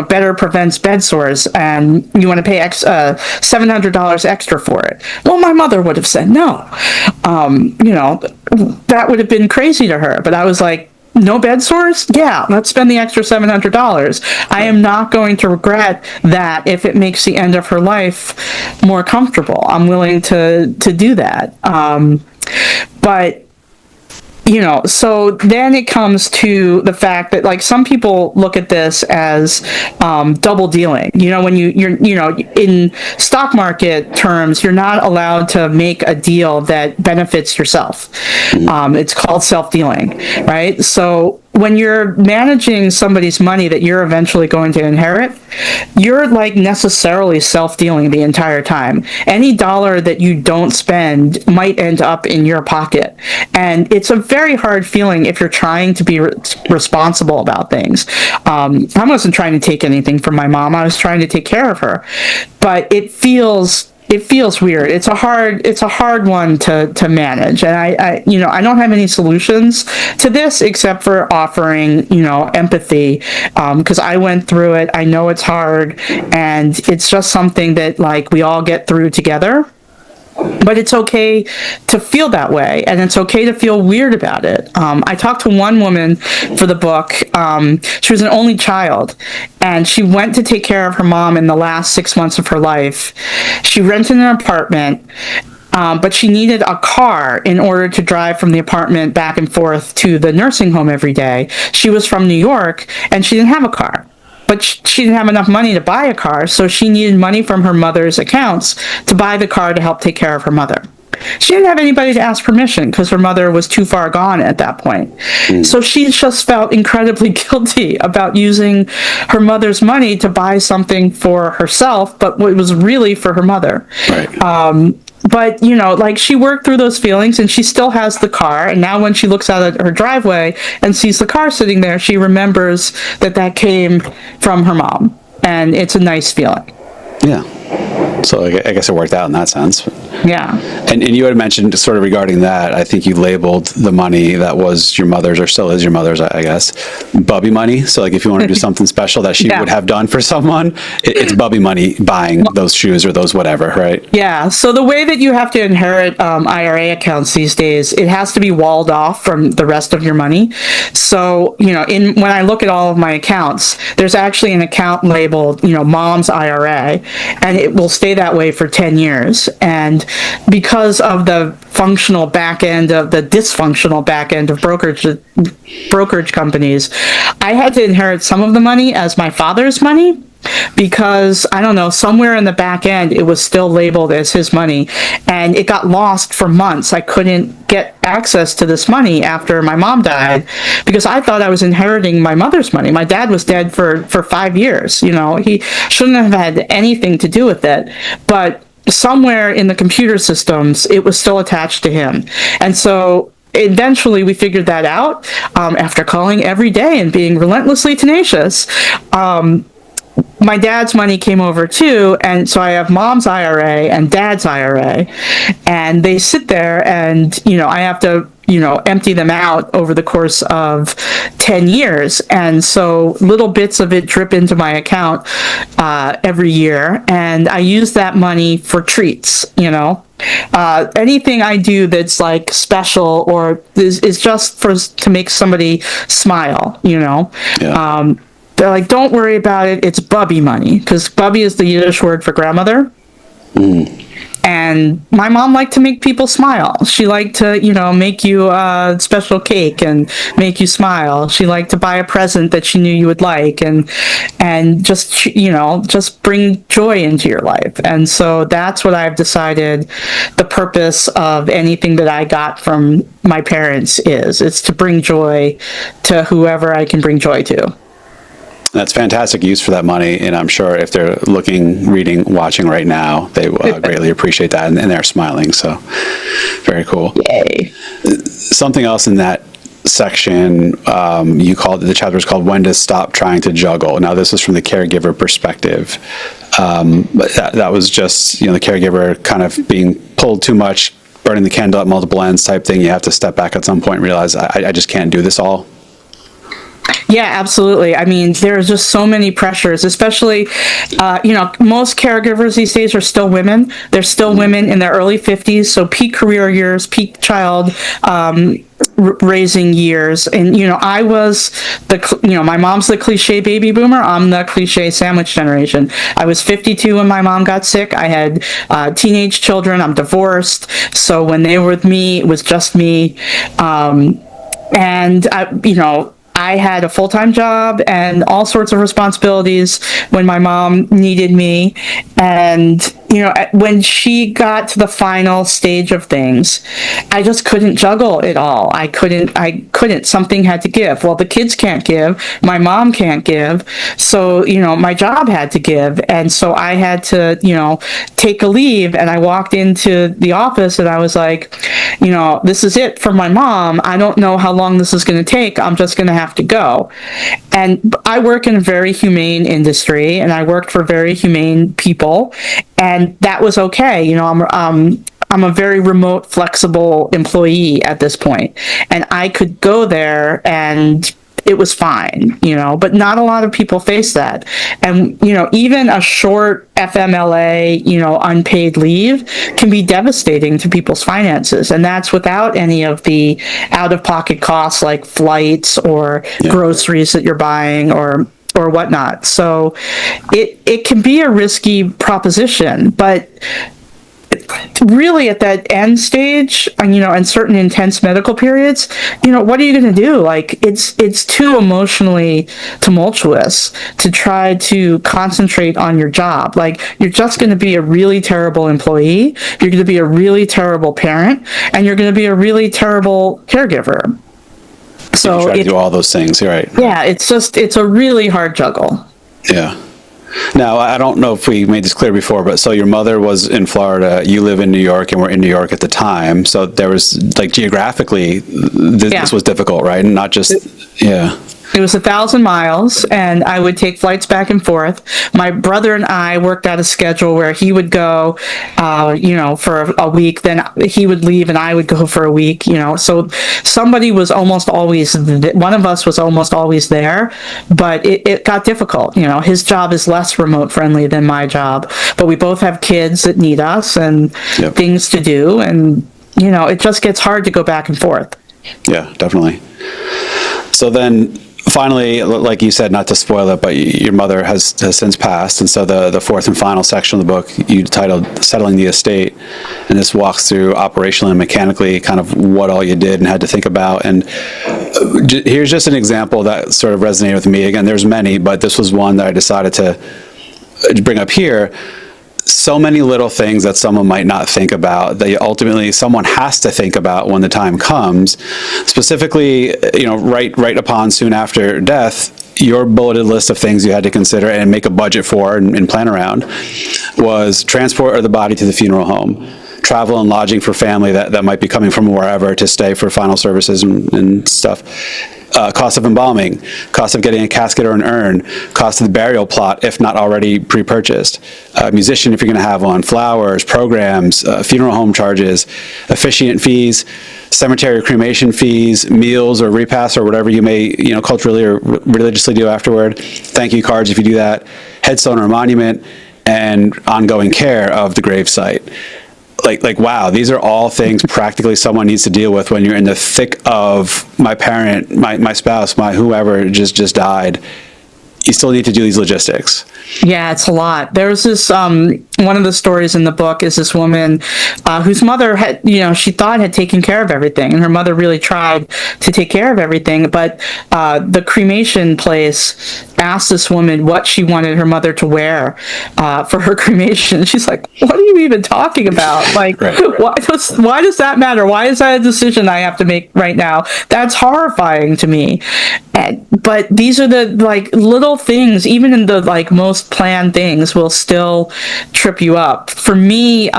B: better prevents bed sores? And you want to pay $700 extra for it? Well, my mother would have said no. That would have been crazy to her. But I was like, No bed sores? Yeah, let's spend the extra $700. I am not going to regret that if it makes the end of her life more comfortable. I'm willing to do that. But so then it comes to the fact that, like, some people look at this as double dealing. When you're in stock market terms, you're not allowed to make a deal that benefits yourself. It's called self-dealing, right? So when you're managing somebody's money that you're eventually going to inherit, you're like necessarily self-dealing the entire time. Any dollar that you don't spend might end up in your pocket. And it's a very hard feeling if you're trying to be responsible about things. I wasn't trying to take anything from my mom. I was trying to take care of her. But it feels weird. It's a hard one to manage. And I don't have any solutions to this except for offering, empathy, because I went through it. I know it's hard, and it's just something that, like, we all get through together. But it's okay to feel that way, and it's okay to feel weird about it. I talked to one woman for the book. She was an only child, and she went to take care of her mom in the last 6 months of her life. She rented an apartment, but she needed a car in order to drive from the apartment back and forth to the nursing home every day. She was from New York, and she didn't have a car. But she didn't have enough money to buy a car, so she needed money from her mother's accounts to buy the car to help take care of her mother. She didn't have anybody to ask permission because her mother was too far gone at that point. So she just felt incredibly guilty about using her mother's money to buy something for herself, but it was really for her mother.
A: Right.
B: But, like, she worked through those feelings, and she still has the car. And now when she looks out at her driveway and sees the car sitting there, she remembers that came from her mom. And it's a nice feeling.
A: Yeah. So I guess it worked out in that sense.
B: Yeah.
A: And you had mentioned, sort of regarding that, I think you labeled the money that was your mother's, or still is your mother's, I guess, Bubby money. So, like, if you want to do something special that she would have done for someone, it's Bubby money buying those shoes or those whatever, right?
B: Yeah. So the way that you have to inherit IRA accounts these days, it has to be walled off from the rest of your money. So, when I look at all of my accounts, there's actually an account labeled, Mom's IRA, and it will stay that way for 10 years. And because of the dysfunctional back end of brokerage companies, I had to inherit some of the money as my father's money, because, I don't know, somewhere in the back end it was still labeled as his money, and it got lost for months. I couldn't get access to this money after my mom died because I thought I was inheriting my mother's money. My dad was dead for 5 years. He shouldn't have had anything to do with it, but somewhere in the computer systems it was still attached to him. And so eventually we figured that out, after calling every day and being relentlessly tenacious. My dad's money came over too, and so I have Mom's IRA and Dad's IRA, and they sit there, and I have to empty them out over the course of 10 years. And so little bits of it drip into my account every year, and I use that money for treats. Anything I do that's like special or is just to make somebody smile.
A: Yeah.
B: They're like, don't worry about it. It's Bubby money, because Bubby is the Yiddish word for grandmother. And my mom liked to make people smile. She liked to, make you a special cake and make you smile. She liked to buy a present that she knew you would like, and just bring joy into your life. And so that's what I've decided the purpose of anything that I got from my parents is. It's to bring joy to whoever I can bring joy to.
A: That's fantastic use for that money, and I'm sure if they're looking, reading, watching right now, they greatly appreciate that, and they're smiling, so very cool.
B: Yay.
A: Something else in that section, the chapter is called "When to Stop Trying to Juggle." Now, this is from the caregiver perspective, but that was just, the caregiver kind of being pulled too much, burning the candle at multiple ends type thing. You have to step back at some point and realize, I just can't do this all.
B: Yeah, absolutely. I mean, there's just so many pressures, especially, most caregivers these days are still women. They're still women in their early 50s, so peak career years, peak child raising years. And, I was my mom's the cliche baby boomer. I'm the cliche sandwich generation. I was 52 when my mom got sick. I had teenage children. I'm divorced. So when they were with me, it was just me. And I had a full-time job and all sorts of responsibilities when my mom needed me. And, when she got to the final stage of things, I just couldn't juggle it all. I couldn't. Something had to give. Well, the kids can't give. My mom can't give. So, my job had to give. And so I had to, take a leave. And I walked into the office and I was like, this is it for my mom. I don't know how long this is going to take. I'm just going to have to go. And I work in a very humane industry and I worked for very humane people. And that was okay. I'm a very remote, flexible employee at this point, and I could go there and it was fine, but not a lot of people face that. And, even a short FMLA, unpaid leave can be devastating to people's finances. And that's without any of the out-of-pocket costs like flights or groceries that you're buying or whatnot. So it can be a risky proposition, but really at that end stage, and certain intense medical periods, what are you going to do? Like, it's too emotionally tumultuous to try to concentrate on your job. Like, you're just going to be a really terrible employee, you're going to be a really terrible parent, and you're going to be a really terrible caregiver. So
A: you try to do all those things, you're right.
B: Yeah, it's a really hard juggle.
A: Yeah. Now, I don't know if we made this clear before, but so your mother was in Florida, you live in New York, and we're in New York at the time. So there was, like, geographically, this was difficult, right? And not just,
B: It was 1,000 miles, and I would take flights back and forth. My brother and I worked out a schedule where he would go, for a week, then he would leave, and I would go for a week, So somebody was almost always, one of us was almost always there, but it got difficult. His job is less remote friendly than my job, but we both have kids that need us and things to do, and, it just gets hard to go back and forth.
A: Yeah, definitely. So then, finally, like you said, not to spoil it, but your mother has since passed, and so the fourth and final section of the book you titled "Settling the Estate," and this walks through operationally and mechanically kind of what all you did and had to think about. And here's just an example that sort of resonated with me. Again, there's many, but this was one that I decided to bring up here. So many little things that someone might not think about that ultimately someone has to think about when the time comes. Specifically, right upon soon after death, your bulleted list of things you had to consider and make a budget for and plan around was transport of the body to the funeral home, travel and lodging for family that might be coming from wherever to stay for final services and stuff. Cost of embalming, cost of getting a casket or an urn, cost of the burial plot if not already pre-purchased, musician if you're going to have one, flowers, programs, funeral home charges, officiant fees, cemetery cremation fees, meals or repasts or whatever you may culturally or religiously do afterward, thank you cards if you do that, headstone or monument, and ongoing care of the grave site. Like, wow, these are all things practically someone needs to deal with when you're in the thick of my parent, my spouse, my whoever just died. You still need to do these logistics.
B: Yeah, it's a lot. There's this, one of the stories in the book is this woman whose mother had, she thought had taken care of everything, and her mother really tried to take care of everything, but the cremation place asked this woman what she wanted her mother to wear for her cremation. She's like, what are you even talking about? Like, right. why does that matter? Why is that a decision I have to make right now? That's horrifying to me. But these are the little things, even in the most planned things, will still trip you up. For me,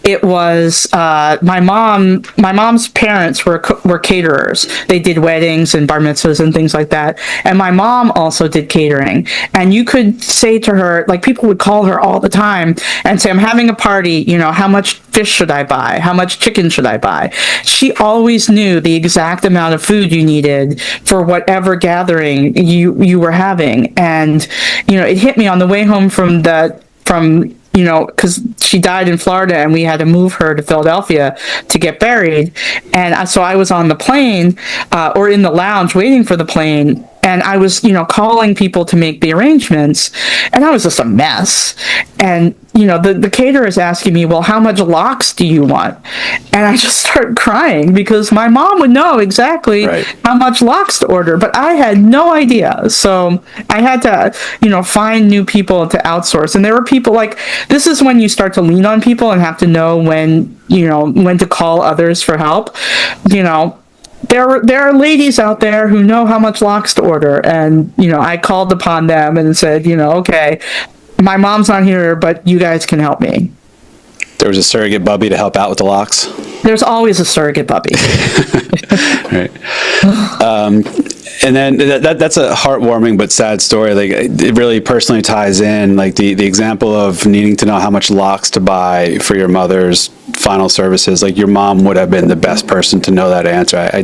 B: it was my mom's parents were caterers. They did weddings and bar mitzvahs and things like that, and my mom also did catering. And you could say to her, like, people would call her all the time and say, I'm having a party, how much fish should I buy, how much chicken should I buy? She always knew the exact amount of food you needed for whatever gathering you were having. And it hit me on the way home from because she died in Florida and we had to move her to Philadelphia to get buried. And so I was on the plane or in the lounge waiting for the plane. And I was, calling people to make the arrangements, and I was just a mess. And, the caterer is asking me, well, how much lox do you want? And I just started crying because my mom would know exactly how much lox to order, but I had no idea. So I had to, find new people to outsource. And there were people this is when you start to lean on people and have to know when to call others for help. There are ladies out there who know how much lox to order, and I called upon them and said, okay, my mom's not here, but you guys can help me.
A: There was a surrogate bubby to help out with the lox.
B: There's always a surrogate bubby.
A: Right. And then that's a heartwarming but sad story. It really personally ties in, the example of needing to know how much lox to buy for your mother's final services. Your mom would have been the best person to know that answer. I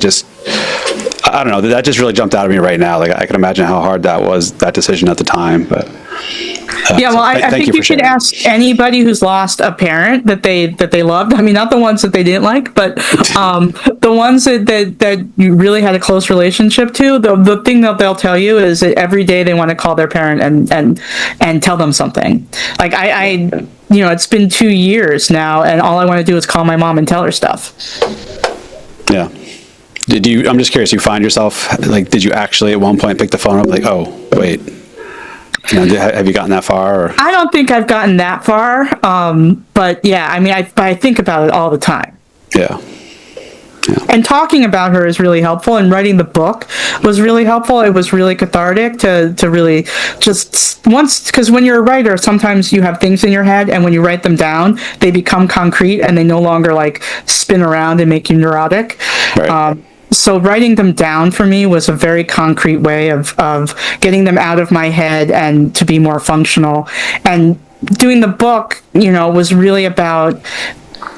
A: don't know. That just really jumped out at me right now. I can imagine how hard that was, that decision at the time. But
B: I think you should ask anybody who's lost a parent that they loved. I mean, not the ones that they didn't like, but the ones that you really had a close relationship to. The thing that they'll tell you is that every day they want to call their parent and tell them something. It's been 2 years now, and all I want to do is call my mom and tell her stuff.
A: Yeah. I'm just curious, you find yourself, did you actually at one point pick the phone up, oh, wait, have you gotten that far? Or?
B: I don't think I've gotten that far, but yeah, I mean, I think about it all the time.
A: Yeah.
B: And talking about her is really helpful, and writing the book was really helpful. It was really cathartic to really just because when you're a writer, sometimes you have things in your head, and when you write them down, they become concrete and they no longer spin around and make you neurotic. Right. So writing them down for me was a very concrete way of getting them out of my head and to be more functional. And doing the book, was really about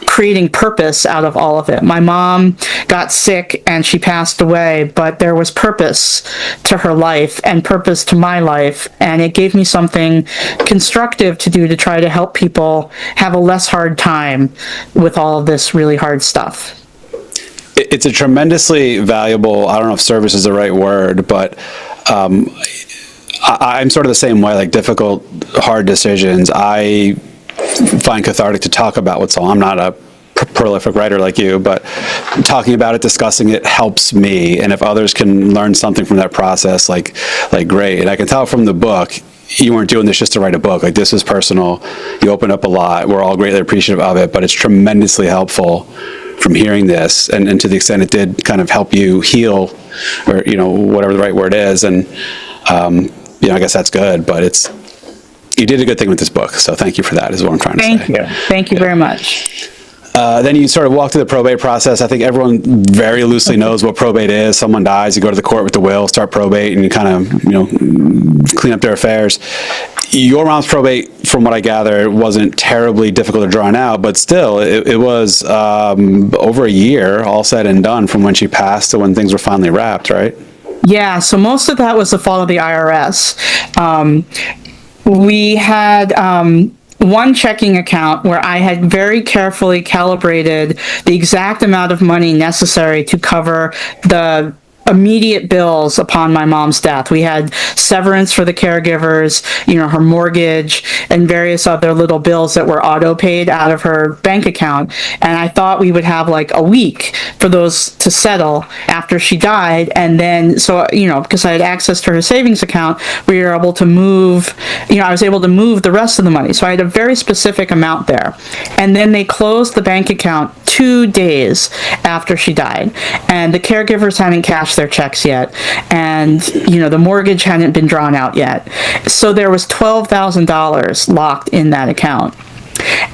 B: creating purpose out of all of it. My mom got sick and she passed away, but there was purpose to her life and purpose to my life, and it gave me something constructive to do to try to help people have a less hard time with all of this really hard stuff.
A: It's a tremendously valuable, I don't know if service is the right word, but I'm sort of the same way, difficult, hard decisions. I find cathartic to talk about what's on. I'm not a prolific writer like you, but talking about it, discussing it helps me. And if others can learn something from that process, great. And I can tell from the book, you weren't doing this just to write a book. This is personal. You opened up a lot. We're all greatly appreciative of it, but it's tremendously helpful from hearing this, and to the extent it did kind of help you heal, or whatever the right word is, and I guess that's good. But you did a good thing with this book, so thank you for that. Is what I'm trying to say.
B: Thank you very much.
A: Then you sort of walk through the probate process. I think everyone very loosely knows what probate is. Someone dies, you go to the court with the will, start probate, and you kind of clean up their affairs. Your mom's probate, from what I gather, wasn't terribly difficult or drawn out, but still, it was over a year, all said and done, from when she passed to when things were finally wrapped, right?
B: Yeah, so most of that was the fault of the IRS. We had one checking account where I had very carefully calibrated the exact amount of money necessary to cover the immediate bills upon my mom's death. We had severance for the caregivers, her mortgage, and various other little bills that were auto paid out of her bank account. And I thought we would have a week for those to settle after she died. And then, because I had access to her savings account, we were able to move, I was able to move the rest of the money. So I had a very specific amount there. And then they closed the bank account 2 days after she died. And the caregivers hadn't cashed their checks yet, and the mortgage hadn't been drawn out yet, so there was $12,000 locked in that account.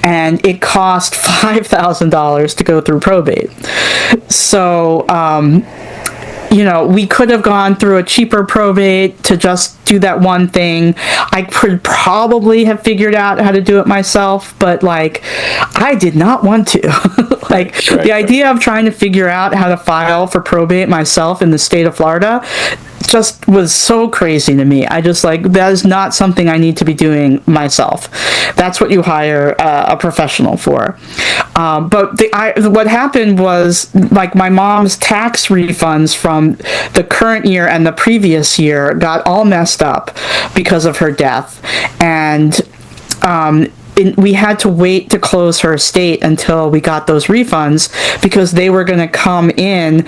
B: and it cost $5,000 to go through probate. So, we could have gone through a cheaper probate to just do that one thing. I could probably have figured out how to do it myself, but I did not want to. The idea of trying to figure out how to file for probate myself in the state of Florida just was so crazy to me. I just that is not something I need to be doing myself. That's what you hire a professional for. But what happened was my mom's tax refunds from the current year and the previous year got all messed up because of her death, and we had to wait to close her estate until we got those refunds, because they were going to come in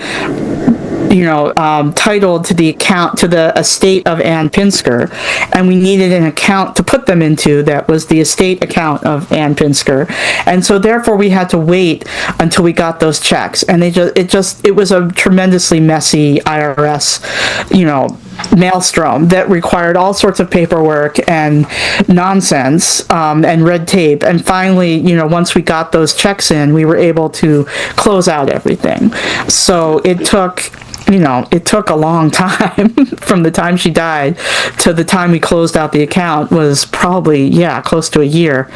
B: titled to the account, to the estate of Ann Pinsker, and we needed an account to put them into that was the estate account of Ann Pinsker, and so therefore we had to wait until we got those checks, and it was a tremendously messy IRS, maelstrom that required all sorts of paperwork and nonsense, and red tape, and finally, once we got those checks in, we were able to close out everything. So it took a long time from the time she died to the time we closed out the account was probably, close to a year.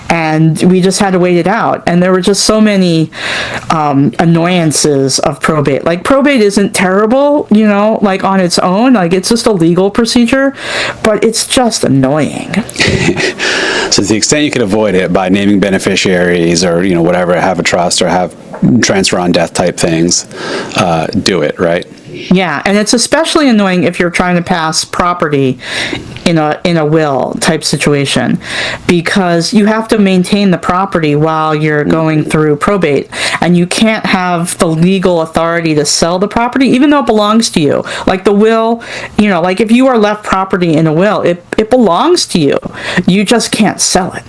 B: And we just had to wait it out. And there were just so many annoyances of probate. Probate isn't terrible, on its own. It's just a legal procedure, but it's just annoying.
A: So to the extent you can avoid it by naming beneficiaries or, whatever, have a trust or have transfer on death type things, do it, right?
B: Yeah, and it's especially annoying if you're trying to pass property in a will type situation, because you have to maintain the property while you're going through probate, and you can't have the legal authority to sell the property even though it belongs to you. The will, if you are left property in a will, it belongs to you. You just can't sell it.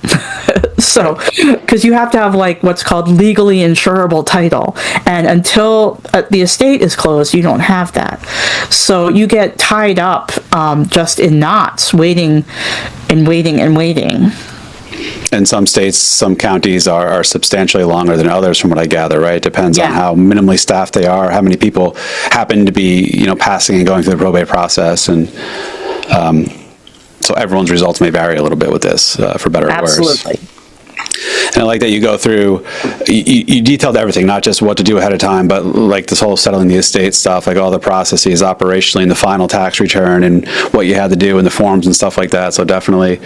B: So, because you have to have what's called legally insurable title, and until the estate is closed, you don't have that. So you get tied up just in knots, waiting and waiting and waiting.
A: In some states, some counties are substantially longer than others, from what I gather, right? It depends on how minimally staffed they are, how many people happen to be, passing and going through the probate process, and so everyone's results may vary a little bit with this, for better or worse.
B: Absolutely.
A: And I like that you go through, you detailed everything, not just what to do ahead of time, but this whole settling the estate stuff, all the processes operationally in the final tax return and what you had to do in the forms and stuff like that. So definitely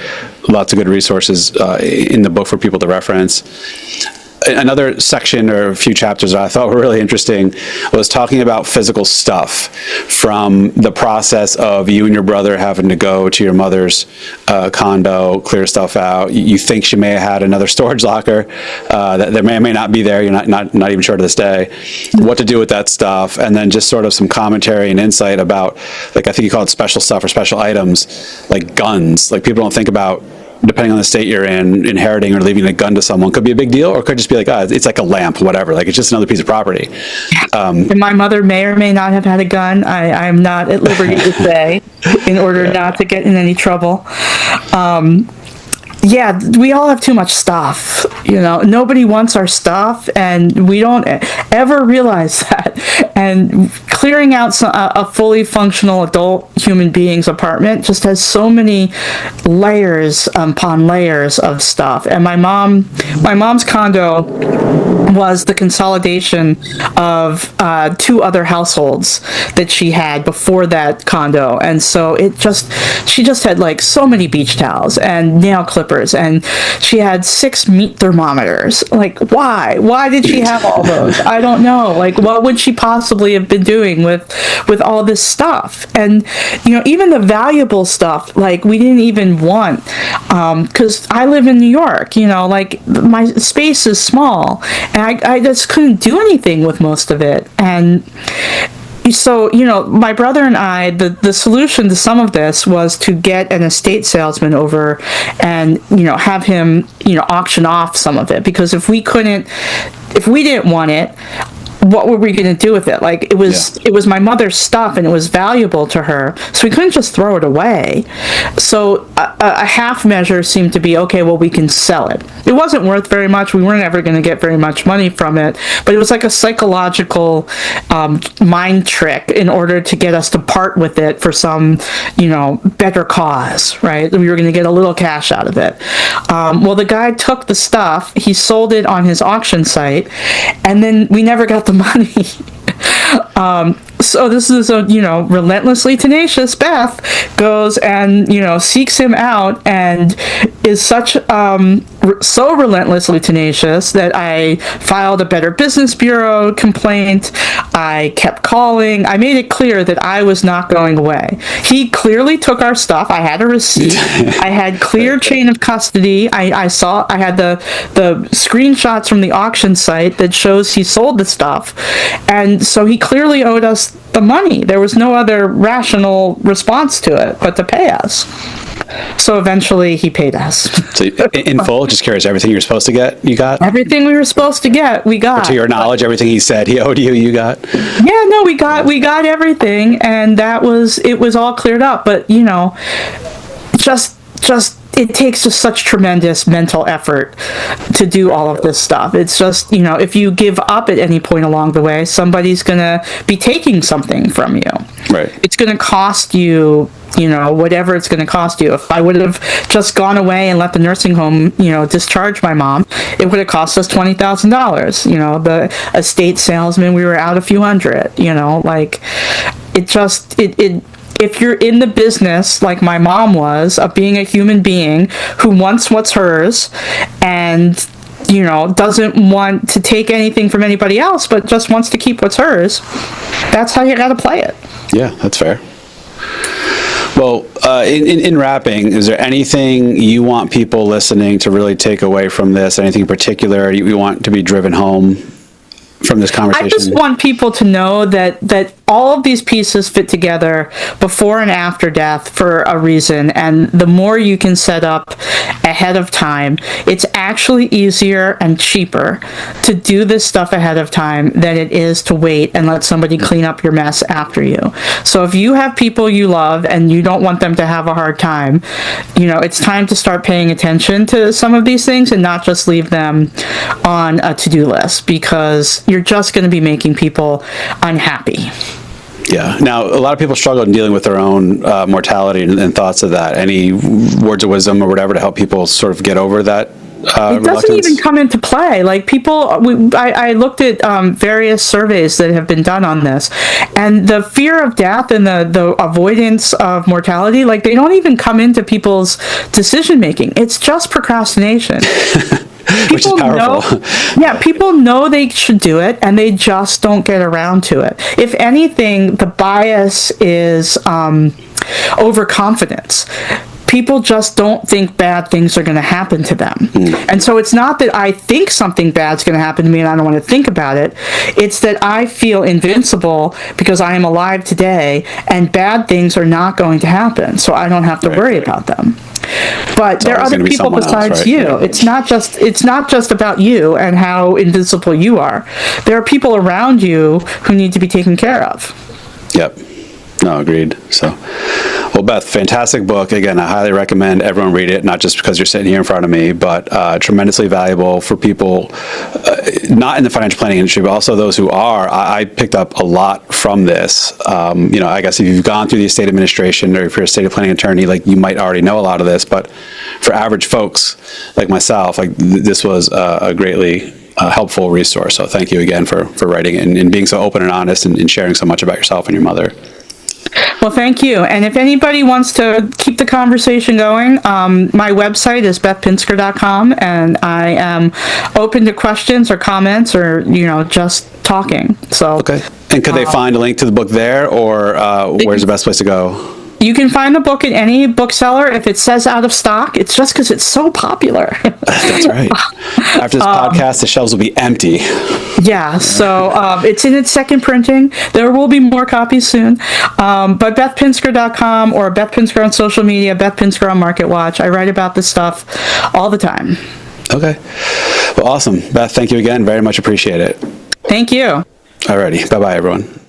A: lots of good resources in the book for people to reference. Another section or a few chapters that I thought were really interesting was talking about physical stuff, from the process of you and your brother having to go to your mother's condo, clear stuff out. You think she may have had another storage locker that may or may not be there. You're not even sure to this day what to do with that stuff. And then just sort of some commentary and insight about, I think you call it special stuff or special items, like guns. People don't think about, depending on the state you're in, inheriting or leaving a gun to someone could be a big deal, or it could just be it's like a lamp, whatever. It's just another piece of property.
B: And my mother may or may not have had a gun. I'm not at liberty to say, in order not to get in any trouble. We all have too much stuff. Nobody wants our stuff, and we don't ever realize that. And clearing out a fully functional adult human being's apartment just has so many layers upon layers of stuff. And my mom's condo was the consolidation of two other households that she had before that condo, and so she just had so many beach towels and nail clippers, and she had 6 meat thermometers. Why did she have all those? I don't know. What would she possibly have been doing with all this stuff? And even the valuable stuff, we didn't even want, because I live in New York. My space is small, and I just couldn't do anything with most of it. And so, my brother and I, the solution to some of this was to get an estate salesman over and, have him, auction off some of it. Because if we didn't want it, what were we going to do with it? Like, it was my mother's stuff and it was valuable to her, so we couldn't just throw it away. So a half measure seemed to be, okay, well, we can sell it. It wasn't worth very much. We weren't ever going to get very much money from it, but it was like a psychological mind trick in order to get us to part with it for some, better cause, right? We were going to get a little cash out of it. Well, the guy took the stuff, he sold it on his auction site, and then we never got the money. So this is a, relentlessly tenacious Beth goes and, seeks him out and is such, so relentlessly tenacious that I filed a Better Business Bureau complaint. I kept calling. I made it clear that I was not going away. He clearly took our stuff. I had a receipt. I had clear chain of custody. I had the screenshots from the auction site that shows he sold the stuff. And so he clearly owed us the money. There was no other rational response to it but to pay us. So eventually he paid us.
A: So in full, just curious, everything you were supposed to get, you got?
B: Everything we were supposed to get, we got.
A: To your knowledge, everything he said he owed you, you got?
B: Yeah, no, we got everything, and it was all cleared up. But, just it takes just such tremendous mental effort to do all of this stuff. It's just, if you give up at any point along the way, somebody's going to be taking something from you.
A: Right.
B: It's going to cost you, whatever it's going to cost you. If I would have just gone away and let the nursing home, discharge my mom, it would have cost us $20,000. The estate salesman, we were out a few hundred, if you're in the business, like my mom was, of being a human being who wants what's hers and, doesn't want to take anything from anybody else, but just wants to keep what's hers, that's how you got to play it.
A: Yeah, that's fair. Well, in wrapping, is there anything you want people listening to really take away from this? Anything in particular you want to be driven home from this conversation?
B: I just want people to know that all of these pieces fit together before and after death for a reason, and the more you can set up ahead of time, it's actually easier and cheaper to do this stuff ahead of time than it is to wait and let somebody clean up your mess after you. So if you have people you love and you don't want them to have a hard time, it's time to start paying attention to some of these things and not just leave them on a to-do list, because you're just going to be making people unhappy.
A: Yeah. Now, a lot of people struggle in dealing with their own mortality and thoughts of that. Any words of wisdom or whatever to help people sort of get over that? It
B: doesn't even come into play. Like I looked at various surveys that have been done on this, and the fear of death and the avoidance of mortality, like, they don't even come into people's decision making. It's just procrastination.
A: Which is powerful.
B: People know they should do it, and they just don't get around to it. If anything, the bias is overconfidence. People just don't think bad things are going to happen to them. And so it's not that I think something bad's going to happen to me and I don't want to think about it. It's that I feel invincible because I am alive today, and bad things are not going to happen, so I don't have to worry about them. But there are other people besides you. Yeah. It's not just about you and how invincible you are. There are people around you who need to be taken care of.
A: Yep. No, agreed. So, well, Beth, fantastic book. Again, I highly recommend everyone read it, not just because you're sitting here in front of me, but tremendously valuable for people not in the financial planning industry, but also those who are. I picked up a lot from this. I guess if you've gone through the estate administration, or if you're a estate planning attorney, like, you might already know a lot of this, but for average folks like myself, like, this was a greatly helpful resource. So thank you again for writing it and being so open and honest and sharing so much about yourself and your mother.
B: Well, thank you. And if anybody wants to keep the conversation going, my website is bethpinsker.com, and I am open to questions or comments or, just talking. So
A: okay. And could they find a link to the book there, or where's the best place to go?
B: You can find the book at any bookseller. If it says out of stock, it's just because it's so popular.
A: That's right. After this podcast, the shelves will be empty.
B: Yeah, so it's in its second printing. There will be more copies soon. But bethpinsker.com or Beth Pinsker on social media, Beth Pinsker on MarketWatch. I write about this stuff all the time.
A: Okay. Well, awesome. Beth, thank you again. Very much appreciate it.
B: Thank you.
A: Alrighty. Bye-bye, everyone.